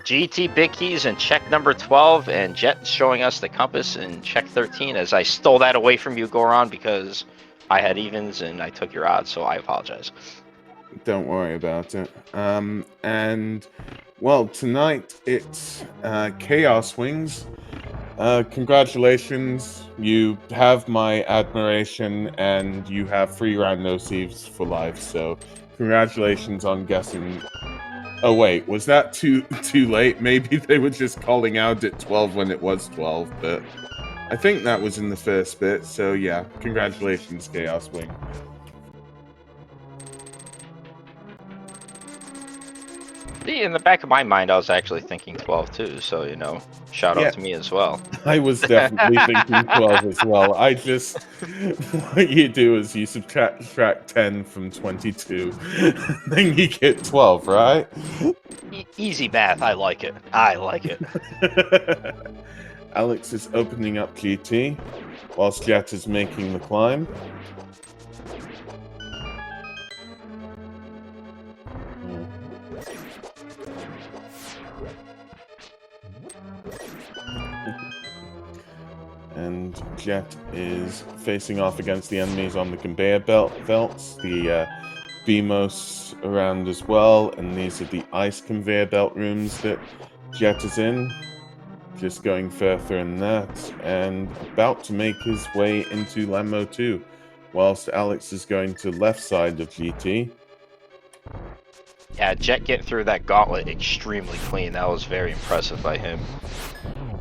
GT Big Keys in check number 12, and Jet showing us the compass in check 13, as I stole that away from you, Goron, because I had evens and I took your odds, so I apologize. Don't worry about it. And, well, tonight it's Chaos Wings. Congratulations, you have my admiration, and you have free Rando Thieves for life, so congratulations on guessing. Oh wait, was that too late? Maybe they were just calling out at 12 when it was 12, but I think that was in the first bit, so yeah, congratulations, Chaos Wing. See, in the back of my mind, I was actually thinking 12 too, so, you know, shout out to me as well. I was definitely thinking 12 as well. I just... What you do is you subtract 10 from 22, then you get 12, right? Easy math, I like it. I like it. Alex is opening up GT, whilst Jet is making the climb. And Jet is facing off against the enemies on the conveyor belts, the BMOS around as well, and these are the ice conveyor belt rooms that Jet is in. Just going further in that, and about to make his way into Lambo 2, whilst Alex is going to left side of GT. Yeah, Jet getting through that gauntlet extremely clean. That was very impressive by him.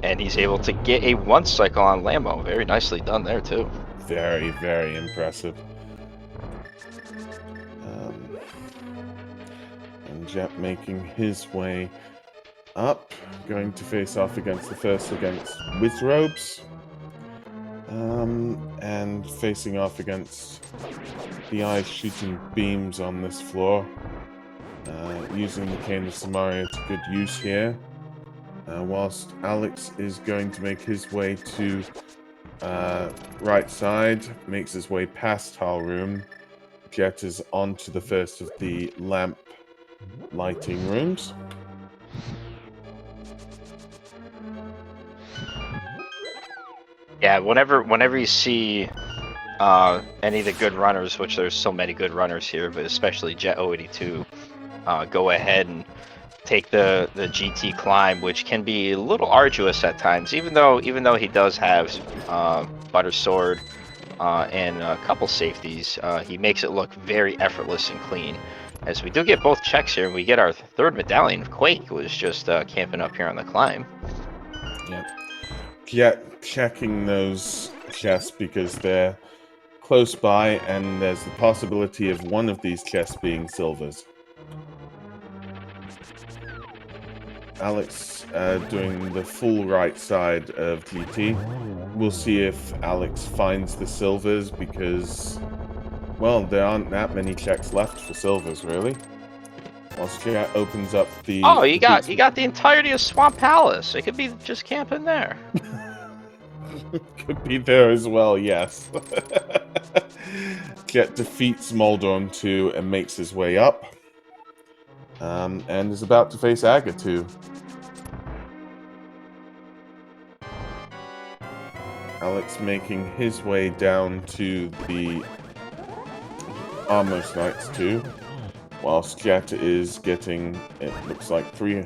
And he's able to get a 1 cycle on Lambo. Very nicely done there, too. Very, very impressive. And Jet making his way up, going to face off against the first against Wizrobes. And facing off against the ice shooting beams on this floor. Using the Cane of Samaria to good use here. Whilst Alex is going to make his way to right side, makes his way past Tile Room. Jet is onto the first of the lamp lighting rooms. Yeah, whenever you see any of the good runners, which there's so many good runners here, but especially Jet 082, go ahead and take the GT climb, which can be a little arduous at times, even though he does have Butter Sword and a couple safeties. He makes it look very effortless and clean. As we do get both checks here, and we get our 3rd medallion. Quake was just camping up here on the climb. Yep. Checking those chests because they're close by, and there's the possibility of one of these chests being silvers. Alex doing the full right side of GT. We'll see if Alex finds the silvers because, well, there aren't that many checks left for silvers, really. Whilst Jet opens up the... Oh, you got the entirety of Swamp Palace. It could be just camping there. Could be there as well, yes. Jet defeats Moldorm 2 and makes his way up. And is about to face Aga 2. Alex making his way down to the Almost Knights 2. Whilst Jet is getting, it looks like, three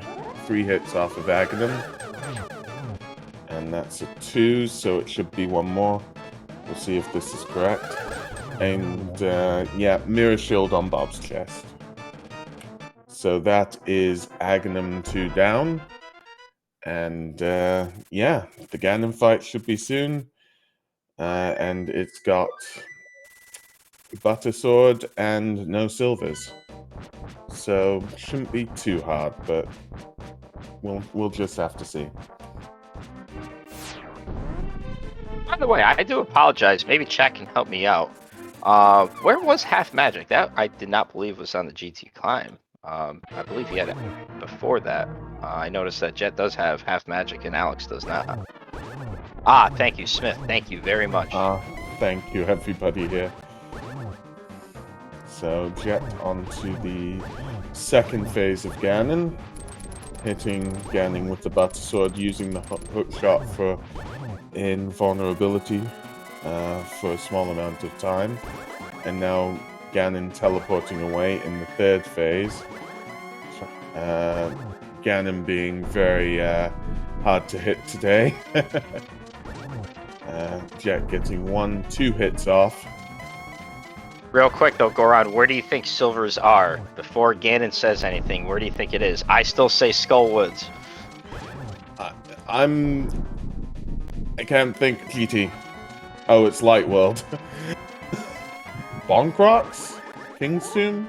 hits off of Agahnim. And that's a 2, so it should be one more. We'll see if this is correct. And, yeah, Mirror Shield on Bob's chest. So that is Agahnim 2 down. And, yeah, the Ganon fight should be soon. And it's got Butter Sword and no silvers. So, shouldn't be too hard, but we'll just have to see. By the way, I do apologize. Maybe chat can help me out. Where was Half Magic? That I did not believe was on the GT Climb. I believe he had it before that. I noticed that Jet does have Half Magic and Alex does not. Ah, thank you, Smith. Thank you very much. Thank you, everybody here. So, Jet onto the second phase of Ganon. Hitting Ganon with the Butter Sword, using the hook shot for invulnerability for a small amount of time. And now Ganon teleporting away in the third phase. Ganon being very hard to hit today. Jet getting 1-2 hits off. Real quick though, Goron, where do you think Silvers are? Before Ganon says anything, where do you think it is? I still say Skullwoods. I can't think. GT. Oh, it's Light World. Bonk Rocks? King's Tomb?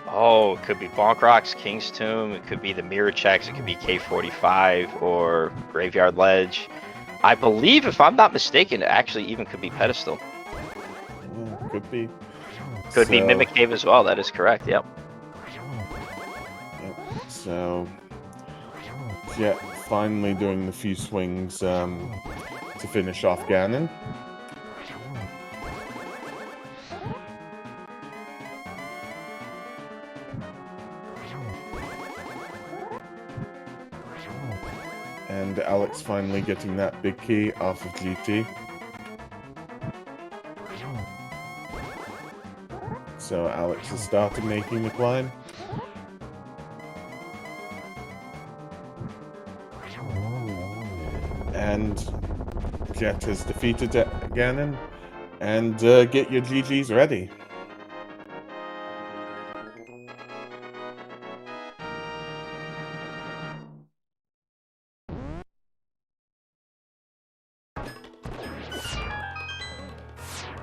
Oh, it could be Bonk Rocks, King's Tomb, it could be the Mirror Checks, it could be K45 or Graveyard Ledge. I believe, if I'm not mistaken, it actually even could be Pedestal. Yeah, could be. Could be Mimic Cave as well, that is correct, yep. So, Jet finally doing the few swings to finish off Ganon. And Alex finally getting that big key off of GT. So Alex has started making the climb. And Jet has defeated Ganon. And get your GGs ready.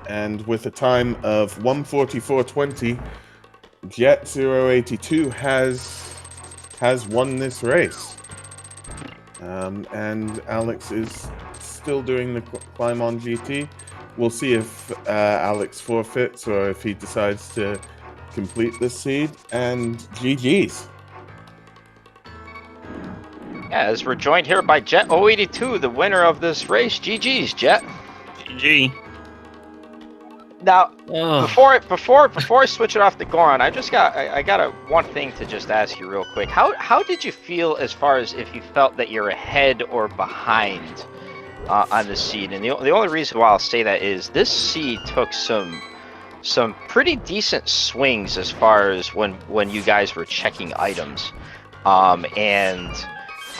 And with a time of 1:44.20, Jet 082 has won this race. And Alex is still doing the climb on GT. We'll see if Alex forfeits or if he decides to complete this seed. And GG's. Yeah, as we're joined here by Jet 082, the winner of this race. GG's, Jet. GG. Now, before I switch it off to Goron, I got one thing to just ask you real quick. How did you feel as far as if you felt that you're ahead or behind on the seed? And the only reason why I'll say that is this seed took some pretty decent swings as far as when you guys were checking items,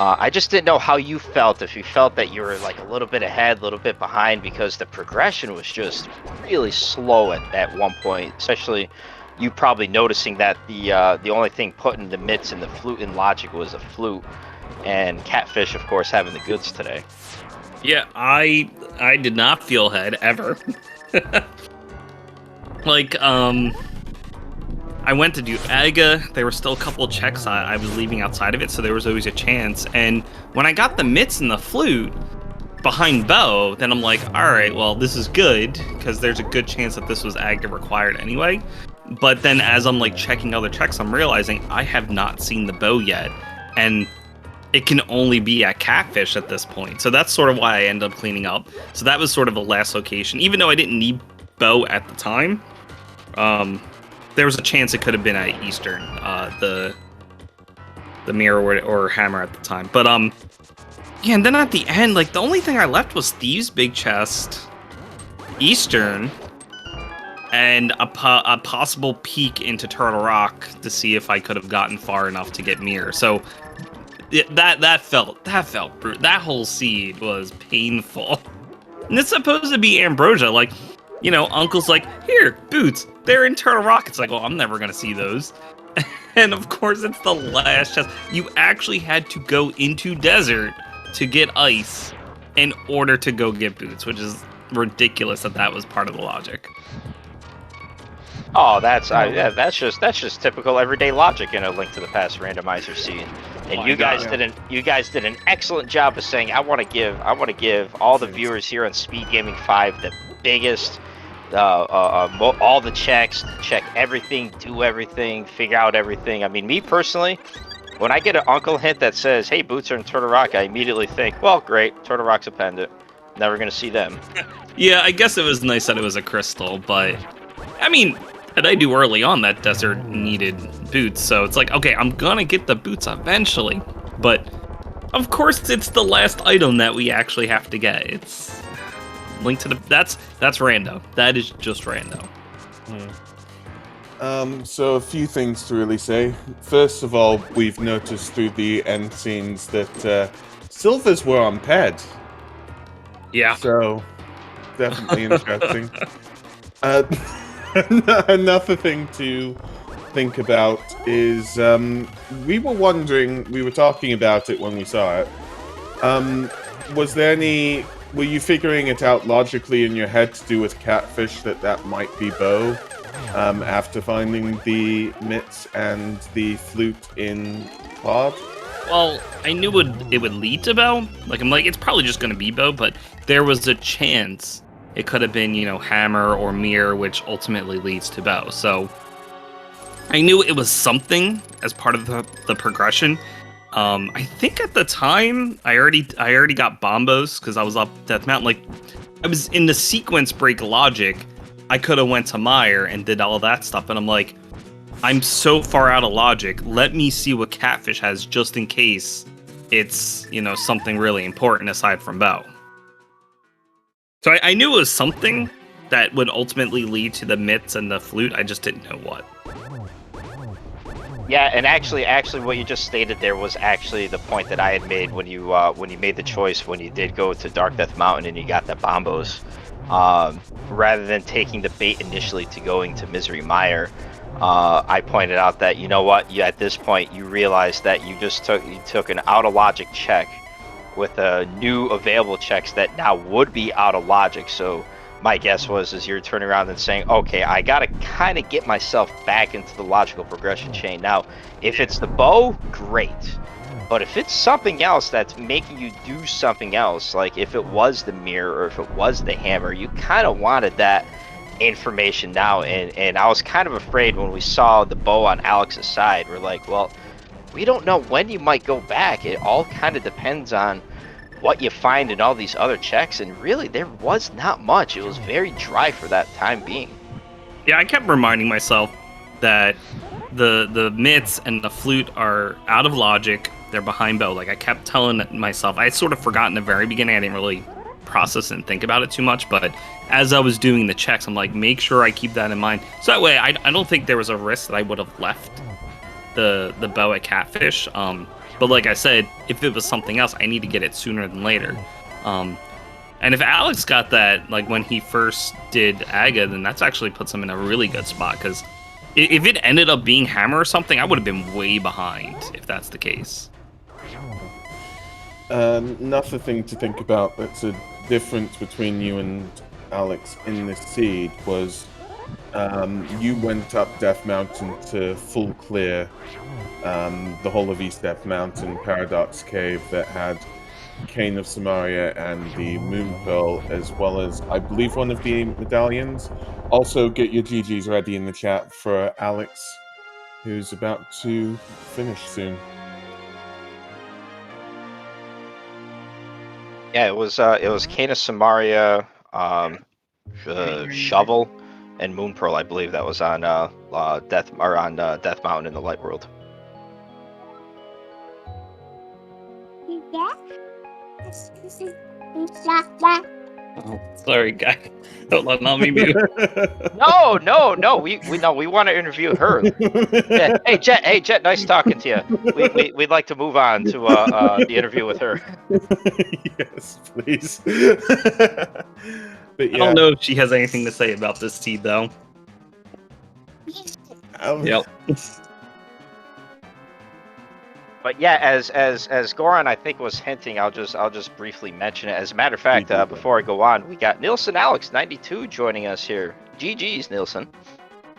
I just didn't know how you felt, if you felt that you were like a little bit ahead, a little bit behind, because the progression was just really slow at one point, especially you probably noticing that the only thing putting the mitts and the flute in logic was a flute, and Catfish, of course, having the goods today. Yeah, I did not feel ahead, ever. Like, I went to do Aga. There were still a couple of checks I was leaving outside of it, so there was always a chance. And when I got the mitts and the flute behind Bo, then I'm like, all right, well, this is good, because there's a good chance that this was Aga required anyway. But then as I'm like checking other checks, I'm realizing I have not seen the Bo yet, and it can only be at Catfish at this point. So that's sort of why I ended up cleaning up. So that was sort of the last location, even though I didn't need Bo at the time. There was a chance it could have been at Eastern, the mirror or hammer at the time. But yeah, and then at the end, like, the only thing I left was Thieves' big chest, Eastern, and a possible peek into Turtle Rock to see if I could have gotten far enough to get mirror. So that felt brutal. That whole seed was painful. And it's supposed to be Ambrosia, like, you know, Uncle's like, here, boots, they're in Turtle Rock. It's like, well, I'm never gonna see those. And of course, it's the last chest. You actually had to go into desert to get ice in order to go get boots, which is ridiculous that was part of the logic. Oh, that's just typical everyday logic in a Link to the Past randomizer scene. And you guys did an excellent job of saying, I want to give all the viewers here on SpeedGaming 5 the biggest all the checks, check everything, do everything, figure out everything. I mean, me personally, when I get an uncle hint that says, "Hey, boots are in Turtle Rock," I immediately think, "Well, great, Turtle Rock's a pendant. Never gonna see them." Yeah, I guess it was nice that it was a crystal, but I mean, and I do early on that desert needed boots, so it's like, okay, I'm gonna get the boots eventually, but of course it's the last item that we actually have to get. It's linked to the that's rando. That is just rando. So a few things to really say. First of all, we've noticed through the end scenes that silvers were on ped. Yeah. So definitely interesting. Another thing to think about is we were talking about it when we saw it. Were you figuring it out logically in your head to do with catfish that might be Bo after finding the mitts and the flute in Pod? Well, I knew it would lead to Bo. Like, I'm like, it's probably just going to be Bo, but there was a chance it could have been, Hammer or Mirror, which ultimately leads to Bo. So I knew it was something as part of the progression. I think at the time I already got bombos because I was up Death Mountain. Like, I was in the sequence break logic. I could have went to Meyer and did all that stuff, and I'm like, I'm so far out of logic. Let me see what Catfish has just in case it's, something really important aside from Bo. So I knew it was something that would ultimately lead to the mitts and the flute. I just didn't know what. Yeah, and actually, what you just stated there was actually the point that I had made when you made the choice when you did go to Dark Death Mountain and you got the bombos, rather than taking the bait initially to going to Misery Mire. I pointed out that at this point you realized that you took an out of logic check with new available checks that now would be out of logic. So my guess is you're turning around and saying, okay, I gotta kind of get myself back into the logical progression chain. Now, if it's the bow, great. But if it's something else that's making you do something else, like if it was the mirror or if it was the hammer, you kind of wanted that information now. And I was kind of afraid when we saw the bow on Alex's side. We're like, well, we don't know when you might go back. It all kind of depends on what you find in all these other checks, and really there was not much. It was very dry for that time being. Yeah, I kept reminding myself that the mitts and the flute are out of logic. They're behind Bo. Like, I kept telling myself, I sort of forgot in the very beginning. I didn't really process and think about it too much, but as I was doing the checks, I'm like, make sure I keep that in mind. So that way, I don't think there was a risk that I would have left the bow at Catfish. But like I said, if it was something else, I need to get it sooner than later. And if Alex got that, like when he first did Aga, then that's actually puts him in a really good spot. Because if it ended up being Hammer or something, I would have been way behind if that's the case. Another thing to think about that's a difference between you and Alex in this seed was you went up Death Mountain to full clear the whole of East Death Mountain, Paradox Cave that had Cane of Samaria and the Moon Pearl, as well as, I believe, one of the medallions. Also, get your GGs ready in the chat for Alex, who's about to finish soon. Yeah, it was Cane of Samaria, Shovel, and Moon Pearl. I believe that was on Death Mountain in the Light World. Oh, sorry, guy. Don't let me mute. No. We want to interview her. Yeah. Hey, Jet. Nice talking to you. We'd like to move on to the interview with her. Yes, please. But yeah. I don't know if she has anything to say about this seed, though. Yep. But yeah, as Goran I think was hinting, I'll just briefly mention it. As a matter of fact, before I go on, we got Nilson Alex 92 joining us here. GG's, Nilson.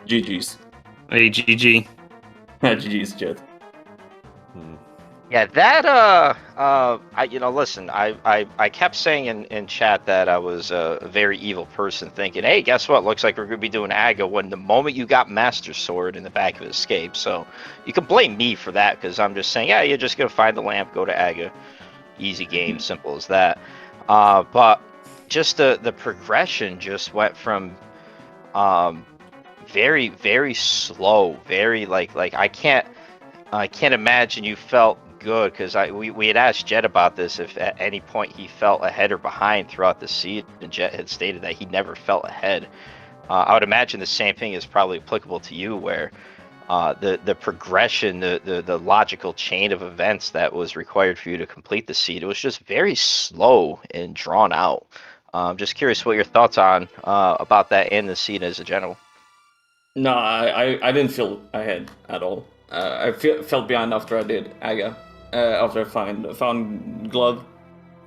GG's. Hey, GG. GG's, Jet. Yeah, that listen, I kept saying in chat that I was a very evil person, thinking, hey, guess what? Looks like we're gonna be doing Aga when the moment you got Master Sword in the back of Escape. So you can blame me for that because I'm just saying, yeah, you're just gonna find the lamp, go to Aga, easy game, simple as that. But just the progression just went from very very slow, very like I can't imagine you felt good because we had asked Jet about this if at any point he felt ahead or behind throughout the season, and Jet had stated that he never felt ahead. I would imagine the same thing is probably applicable to you, where the progression, the logical chain of events that was required for you to complete the seed, it was just very slow and drawn out. Just curious what your thoughts on about that and the seed as a general. No, I didn't feel ahead at all. I felt behind after I did Aga, after I found Glove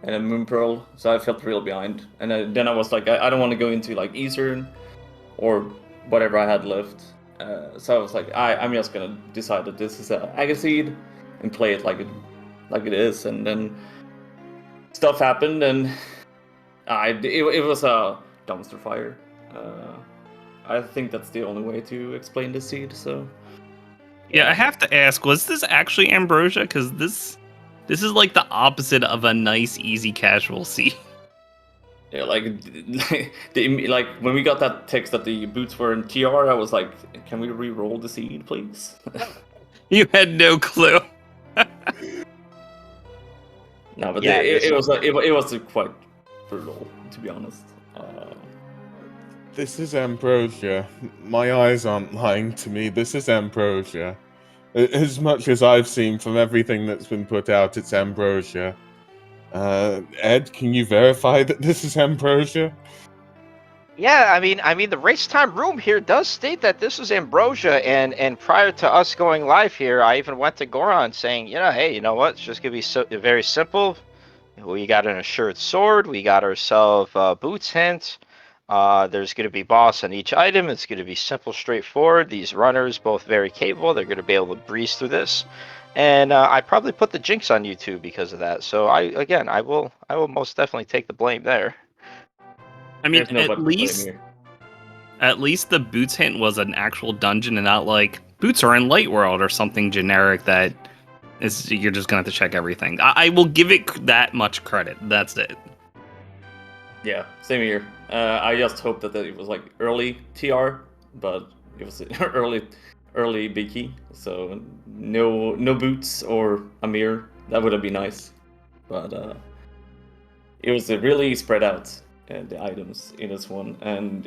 and then Moon Pearl, so I felt real behind. And then I was like, I don't want to go into like Eastern or whatever I had left. So I was like, I'm just gonna decide that this is a Aga seed and play it like it is. And then stuff happened, and it was a dumpster fire. I think that's the only way to explain the seed. So Yeah, I have to ask, was this actually Ambrosia? Because this is like the opposite of a nice, easy, casual seed. yeah, like like when we got that text that the boots were in TR, I was like, can we re-roll the seed, please? You had no clue. No, but Yeah, it was quite brutal, to be honest. This is Ambrosia. My eyes aren't lying to me. This is Ambrosia. As much as I've seen from everything that's been put out, it's Ambrosia. Ed, can you verify that this is Ambrosia? Yeah, I mean, the race time room here does state that this is Ambrosia, and prior to us going live here, I even went to Goron saying, hey, you know what? It's just gonna be very simple. We got an assured sword. We got ourselves boots hint. There's gonna be boss on each item. It's gonna be simple, straightforward. These runners, both very capable. They're gonna be able to breeze through this, and I probably put the jinx on you too because of that. So I will most definitely take the blame there. I mean, There's nobody to blame here. at least the boots hint was an actual dungeon and not like boots are in Light World or something generic that is you're just gonna have to check everything. I will give it that much credit. That's it. Yeah, same here. I just hope that it was like early TR, but it was early Biki, so no boots or a mirror. That would have been nice, but it was really spread out the items in this one, and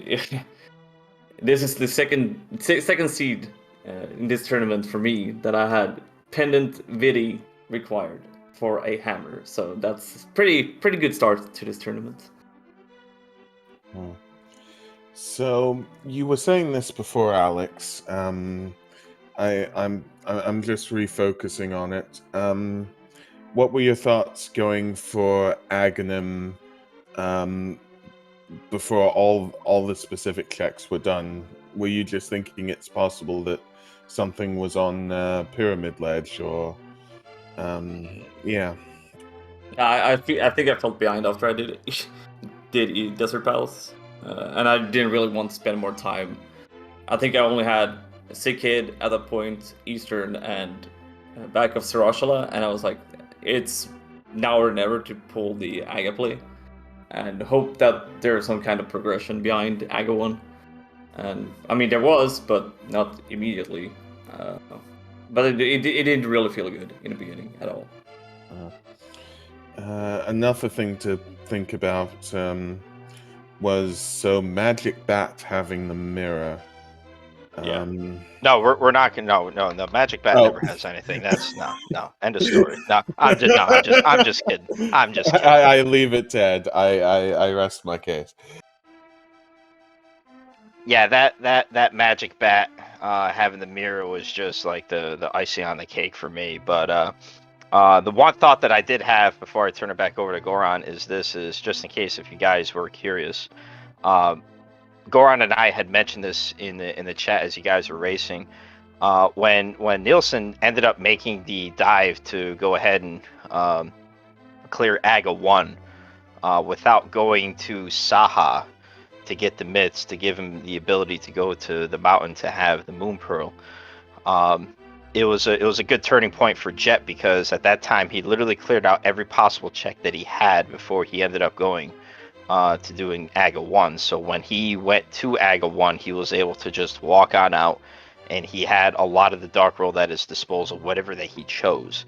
this is the second seed in this tournament for me that I had pendant Vidi required for a hammer. So that's pretty good start to this tournament. So you were saying this before, Alex. I'm just refocusing on it. What were your thoughts going for Agahnim before all the specific checks were done? Were you just thinking it's possible that something was on Pyramid Ledge, or yeah? I think I felt behind after I did Desert Palace, and I didn't really want to spend more time. I think I only had Sick Kid at that point, Eastern, and back of Sarashala, and I was like, it's now or never to pull the Aga play, and hope that there's some kind of progression behind Aga 1. And I mean, there was, but not immediately. But it didn't really feel good in the beginning at all. Another thing to think about was Magic Bat having the mirror. Yeah. No, we're not gonna. No, the Magic Bat never has anything. That's no. End of story. No, I'm just kidding. I'm just kidding. I leave it, Ted. I rest my case. Yeah, that Magic Bat having the mirror was just like the icing on the cake for me. But the one thought that I did have before I turn it back over to Goron is just in case if you guys were curious. Goron and I had mentioned this in the chat as you guys were racing. When Nielsen ended up making the dive to go ahead and clear Aga 1 without going to Saha to get the myths to give him the ability to go to the mountain to have the Moon Pearl. It was a good turning point for Jet, because at that time he literally cleared out every possible check that he had before he ended up going to doing Aga 1. So when he went to Aga 1, he was able to just walk on out, and he had a lot of the Dark World at his disposal, whatever that he chose.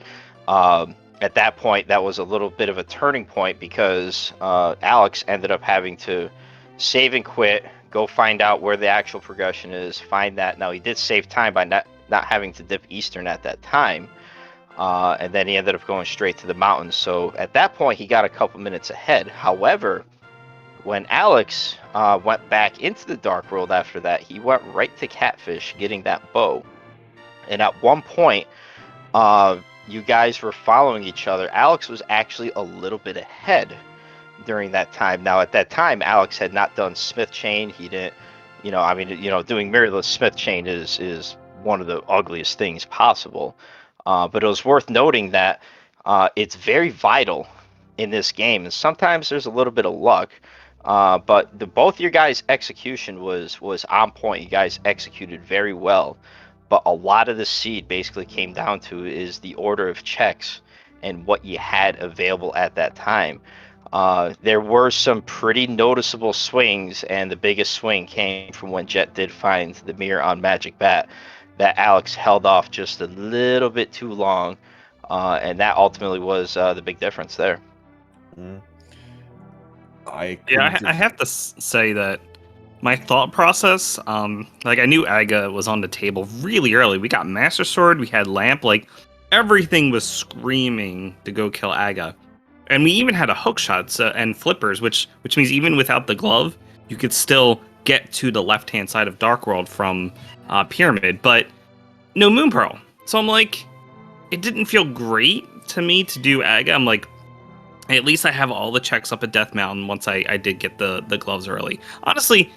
At that point, that was a little bit of a turning point, because Alex ended up having to save and quit, go find out where the actual progression is, find that. Now, he did save time by not having to dip Eastern at that time, and then he ended up going straight to the mountains. So at that point, he got a couple minutes ahead. However, when Alex went back into the Dark World after that, he went right to Catfish, getting that bow. And at one point, you guys were following each other. Alex was actually a little bit ahead during that time. Now, at that time, Alex had not done Smith Chain. He didn't, doing mirrorless Smith Chain is one of the ugliest things possible. But it was worth noting that it's very vital in this game, and sometimes there's a little bit of luck. But both your guys' execution was on point. You guys executed very well. But a lot of the seed basically came down to is the order of checks and what you had available at that time. There were some pretty noticeable swings, and the biggest swing came from when Jet did find the mirror on Magic Bat, that Alex held off just a little bit too long, and that ultimately was the big difference there. Mm. I have to say that my thought process, like I knew Aga was on the table really early. We got Master Sword, we had Lamp, like everything was screaming to go kill Aga. And we even had a hook shot and flippers, which means even without the glove, you could still get to the left-hand side of Dark World from Pyramid, but no Moon Pearl. So I'm like, it didn't feel great to me to do Aga. I'm like, at least I have all the checks up at Death Mountain once I did get the gloves early. Honestly,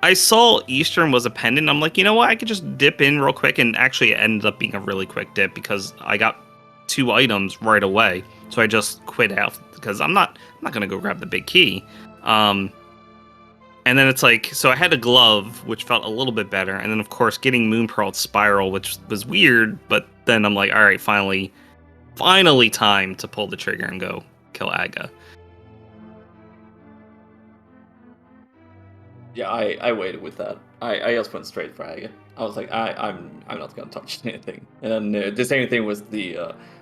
I saw Eastern was a pendant. I'm like, you know what? I could just dip in real quick, and actually it ended up being a really quick dip because I got 2 items right away. So I just quit out because I'm not gonna go grab the big key. And then it's like, so I had a glove, which felt a little bit better, and then of course getting Moon Pearl Spiral, which was weird. But then I'm like, all right, finally time to pull the trigger and go kill Aga. Yeah, I waited with that. I just went straight for Aga. I was like, I'm not gonna touch anything. And then the same thing was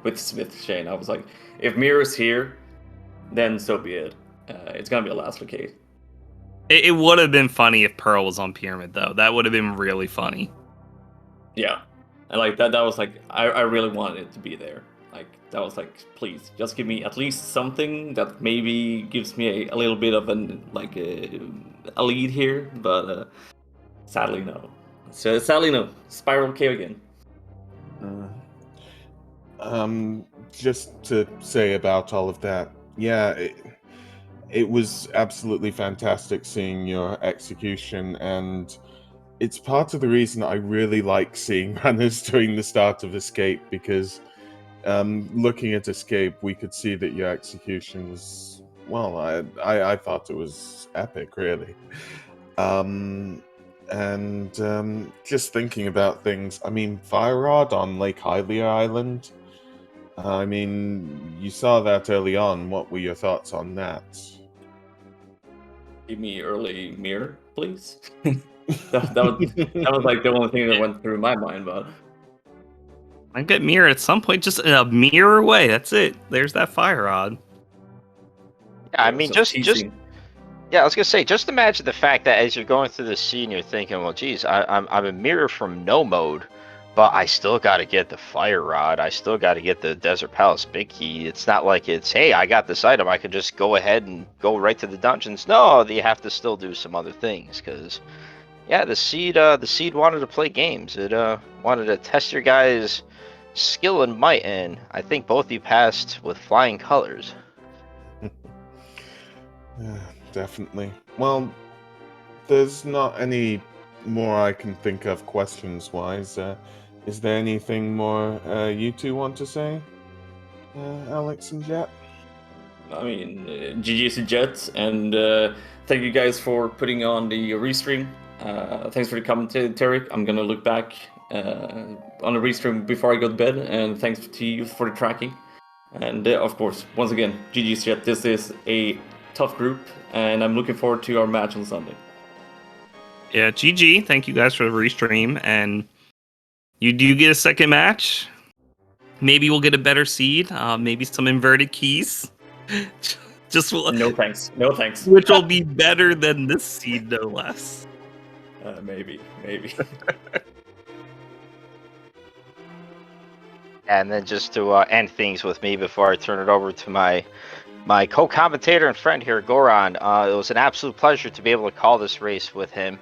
with Smith Chain. I was like, if Mirror's here, then so be it. It's gonna be a last case. It would have been funny if Pearl was on Pyramid, though. That would have been really funny. Yeah, and like that was like I really wanted it to be there. Like that was like, please just give me at least something that maybe gives me a little bit of a lead here, but sadly no. So sadly no. Spiral K again. Just to say about all of that, yeah, it was absolutely fantastic seeing your execution, and it's part of the reason I really like seeing runners during the start of Escape, because looking at Escape, we could see that your execution was, well, I thought it was epic, really. Just thinking about things, I mean, Fire Rod on Lake Hylia Island, I mean, you saw that early on. What were your thoughts on that? Give me early mirror, please. that was like the only thing that went through my mind, but I get mirror at some point, just a mirror away. That's it. There's that Fire Rod. Yeah, I mean, yeah, I was gonna say, just imagine the fact that as you're going through the scene, you're thinking, well, geez, I'm a mirror from no mode, but I still got to get the Fire Rod. I still got to get the Desert Palace Big Key. It's not like it's, hey, I got this item, I could just go ahead and go right to the dungeons. No, you have to still do some other things, because yeah, the seed wanted to play games. It wanted to test your guys' skill and might, and I think both of you passed with flying colors. Yeah, definitely. Well, there's not any more I can think of questions-wise. is there anything more you two want to say, Alex and Jet? I mean, GG's to Jet, and thank you guys for putting on the restream. Thanks for the commentary. I'm gonna look back on the restream before I go to bed, and thanks to you for the tracking. And of course, once again, GG's Jet. This is a tough group, and I'm looking forward to our match on Sunday. Yeah, GG. Thank you guys for the restream, and you do get a second match. Maybe we'll get a better seed. Maybe some inverted keys. Just No thanks. No thanks. which will be better than this seed, no less. Maybe. And then just to end things with me before I turn it over to my co-commentator and friend here, Goran. It was an absolute pleasure to be able to call this race with him.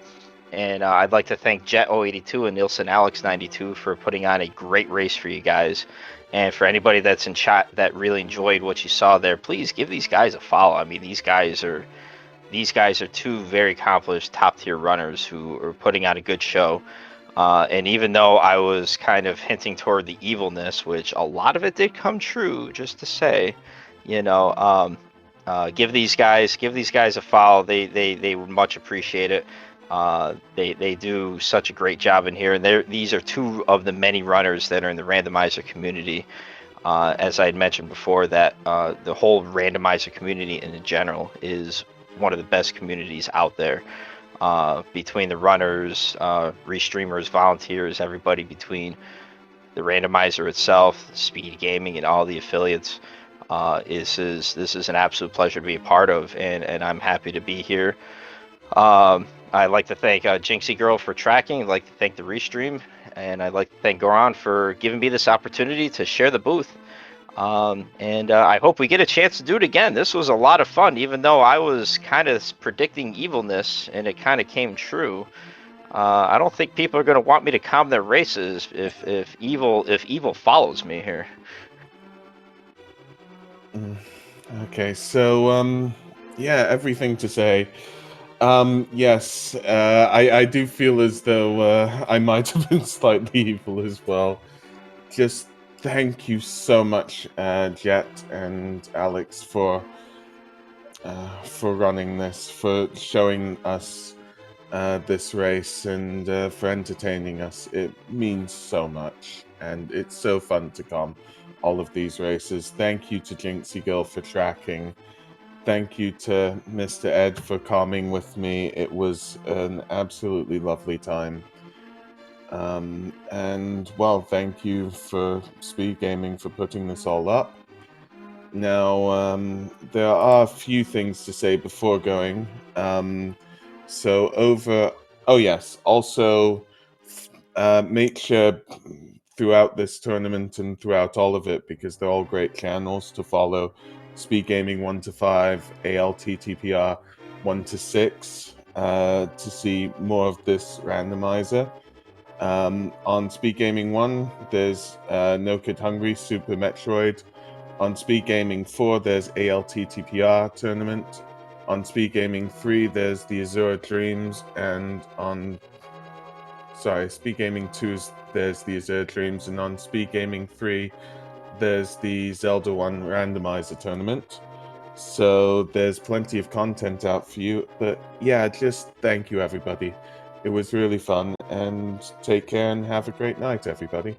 And I'd like to thank Jet082 and Nielsen Alex92 for putting on a great race for you guys. And for anybody that's in chat that really enjoyed what you saw there, please give these guys a follow. I mean, these guys are two very accomplished top-tier runners who are putting on a good show. And even though I was kind of hinting toward the evilness, which a lot of it did come true, just to say, you know, give these guys a follow. They would much appreciate it. They do such a great job in here, and these are two of the many runners that are in the randomizer community. As I had mentioned before, that the whole randomizer community in general is one of the best communities out there. Between the runners, restreamers, volunteers, everybody between the randomizer itself, SpeedGaming, and all the affiliates, this is an absolute pleasure to be a part of, and I'm happy to be here. I'd like to thank Jinxie Girl for tracking. I'd like to thank the restream, and I'd like to thank Goran for giving me this opportunity to share the booth. And I hope we get a chance to do it again. This was a lot of fun, even though I was kind of predicting evilness, and it kind of came true. I don't think people are going to want me to calm their races if evil follows me here. Okay, so yeah, everything to say. Yes, I do feel as though I might have been slightly evil as well. Just thank you so much, Jet and Alex, for running this, for showing us this race, and for entertaining us. It means so much, and it's so fun to come all of these races. Thank you to Jinxie Girl for tracking. Thank you to Mr. Ed for calming with me. It was an absolutely lovely time. And, well, thank you for SpeedGaming for putting this all up. Now, there are a few things to say before going. Oh yes, also, make sure throughout this tournament and throughout all of it, because they're all great channels, to follow SpeedGaming 1 to 5, ALTTPR 1 to 6, to see more of this randomizer. On SpeedGaming 1, there's No Kid Hungry, Super Metroid. On SpeedGaming 4, there's ALTTPR tournament. On SpeedGaming 3, there's the Zora Dreams, and on SpeedGaming 2, there's the Zora Dreams, and on SpeedGaming 3, there's the Zelda 1 Randomizer tournament. So there's plenty of content out for you, but yeah, just thank you everybody. It was really fun, and take care and have a great night, everybody.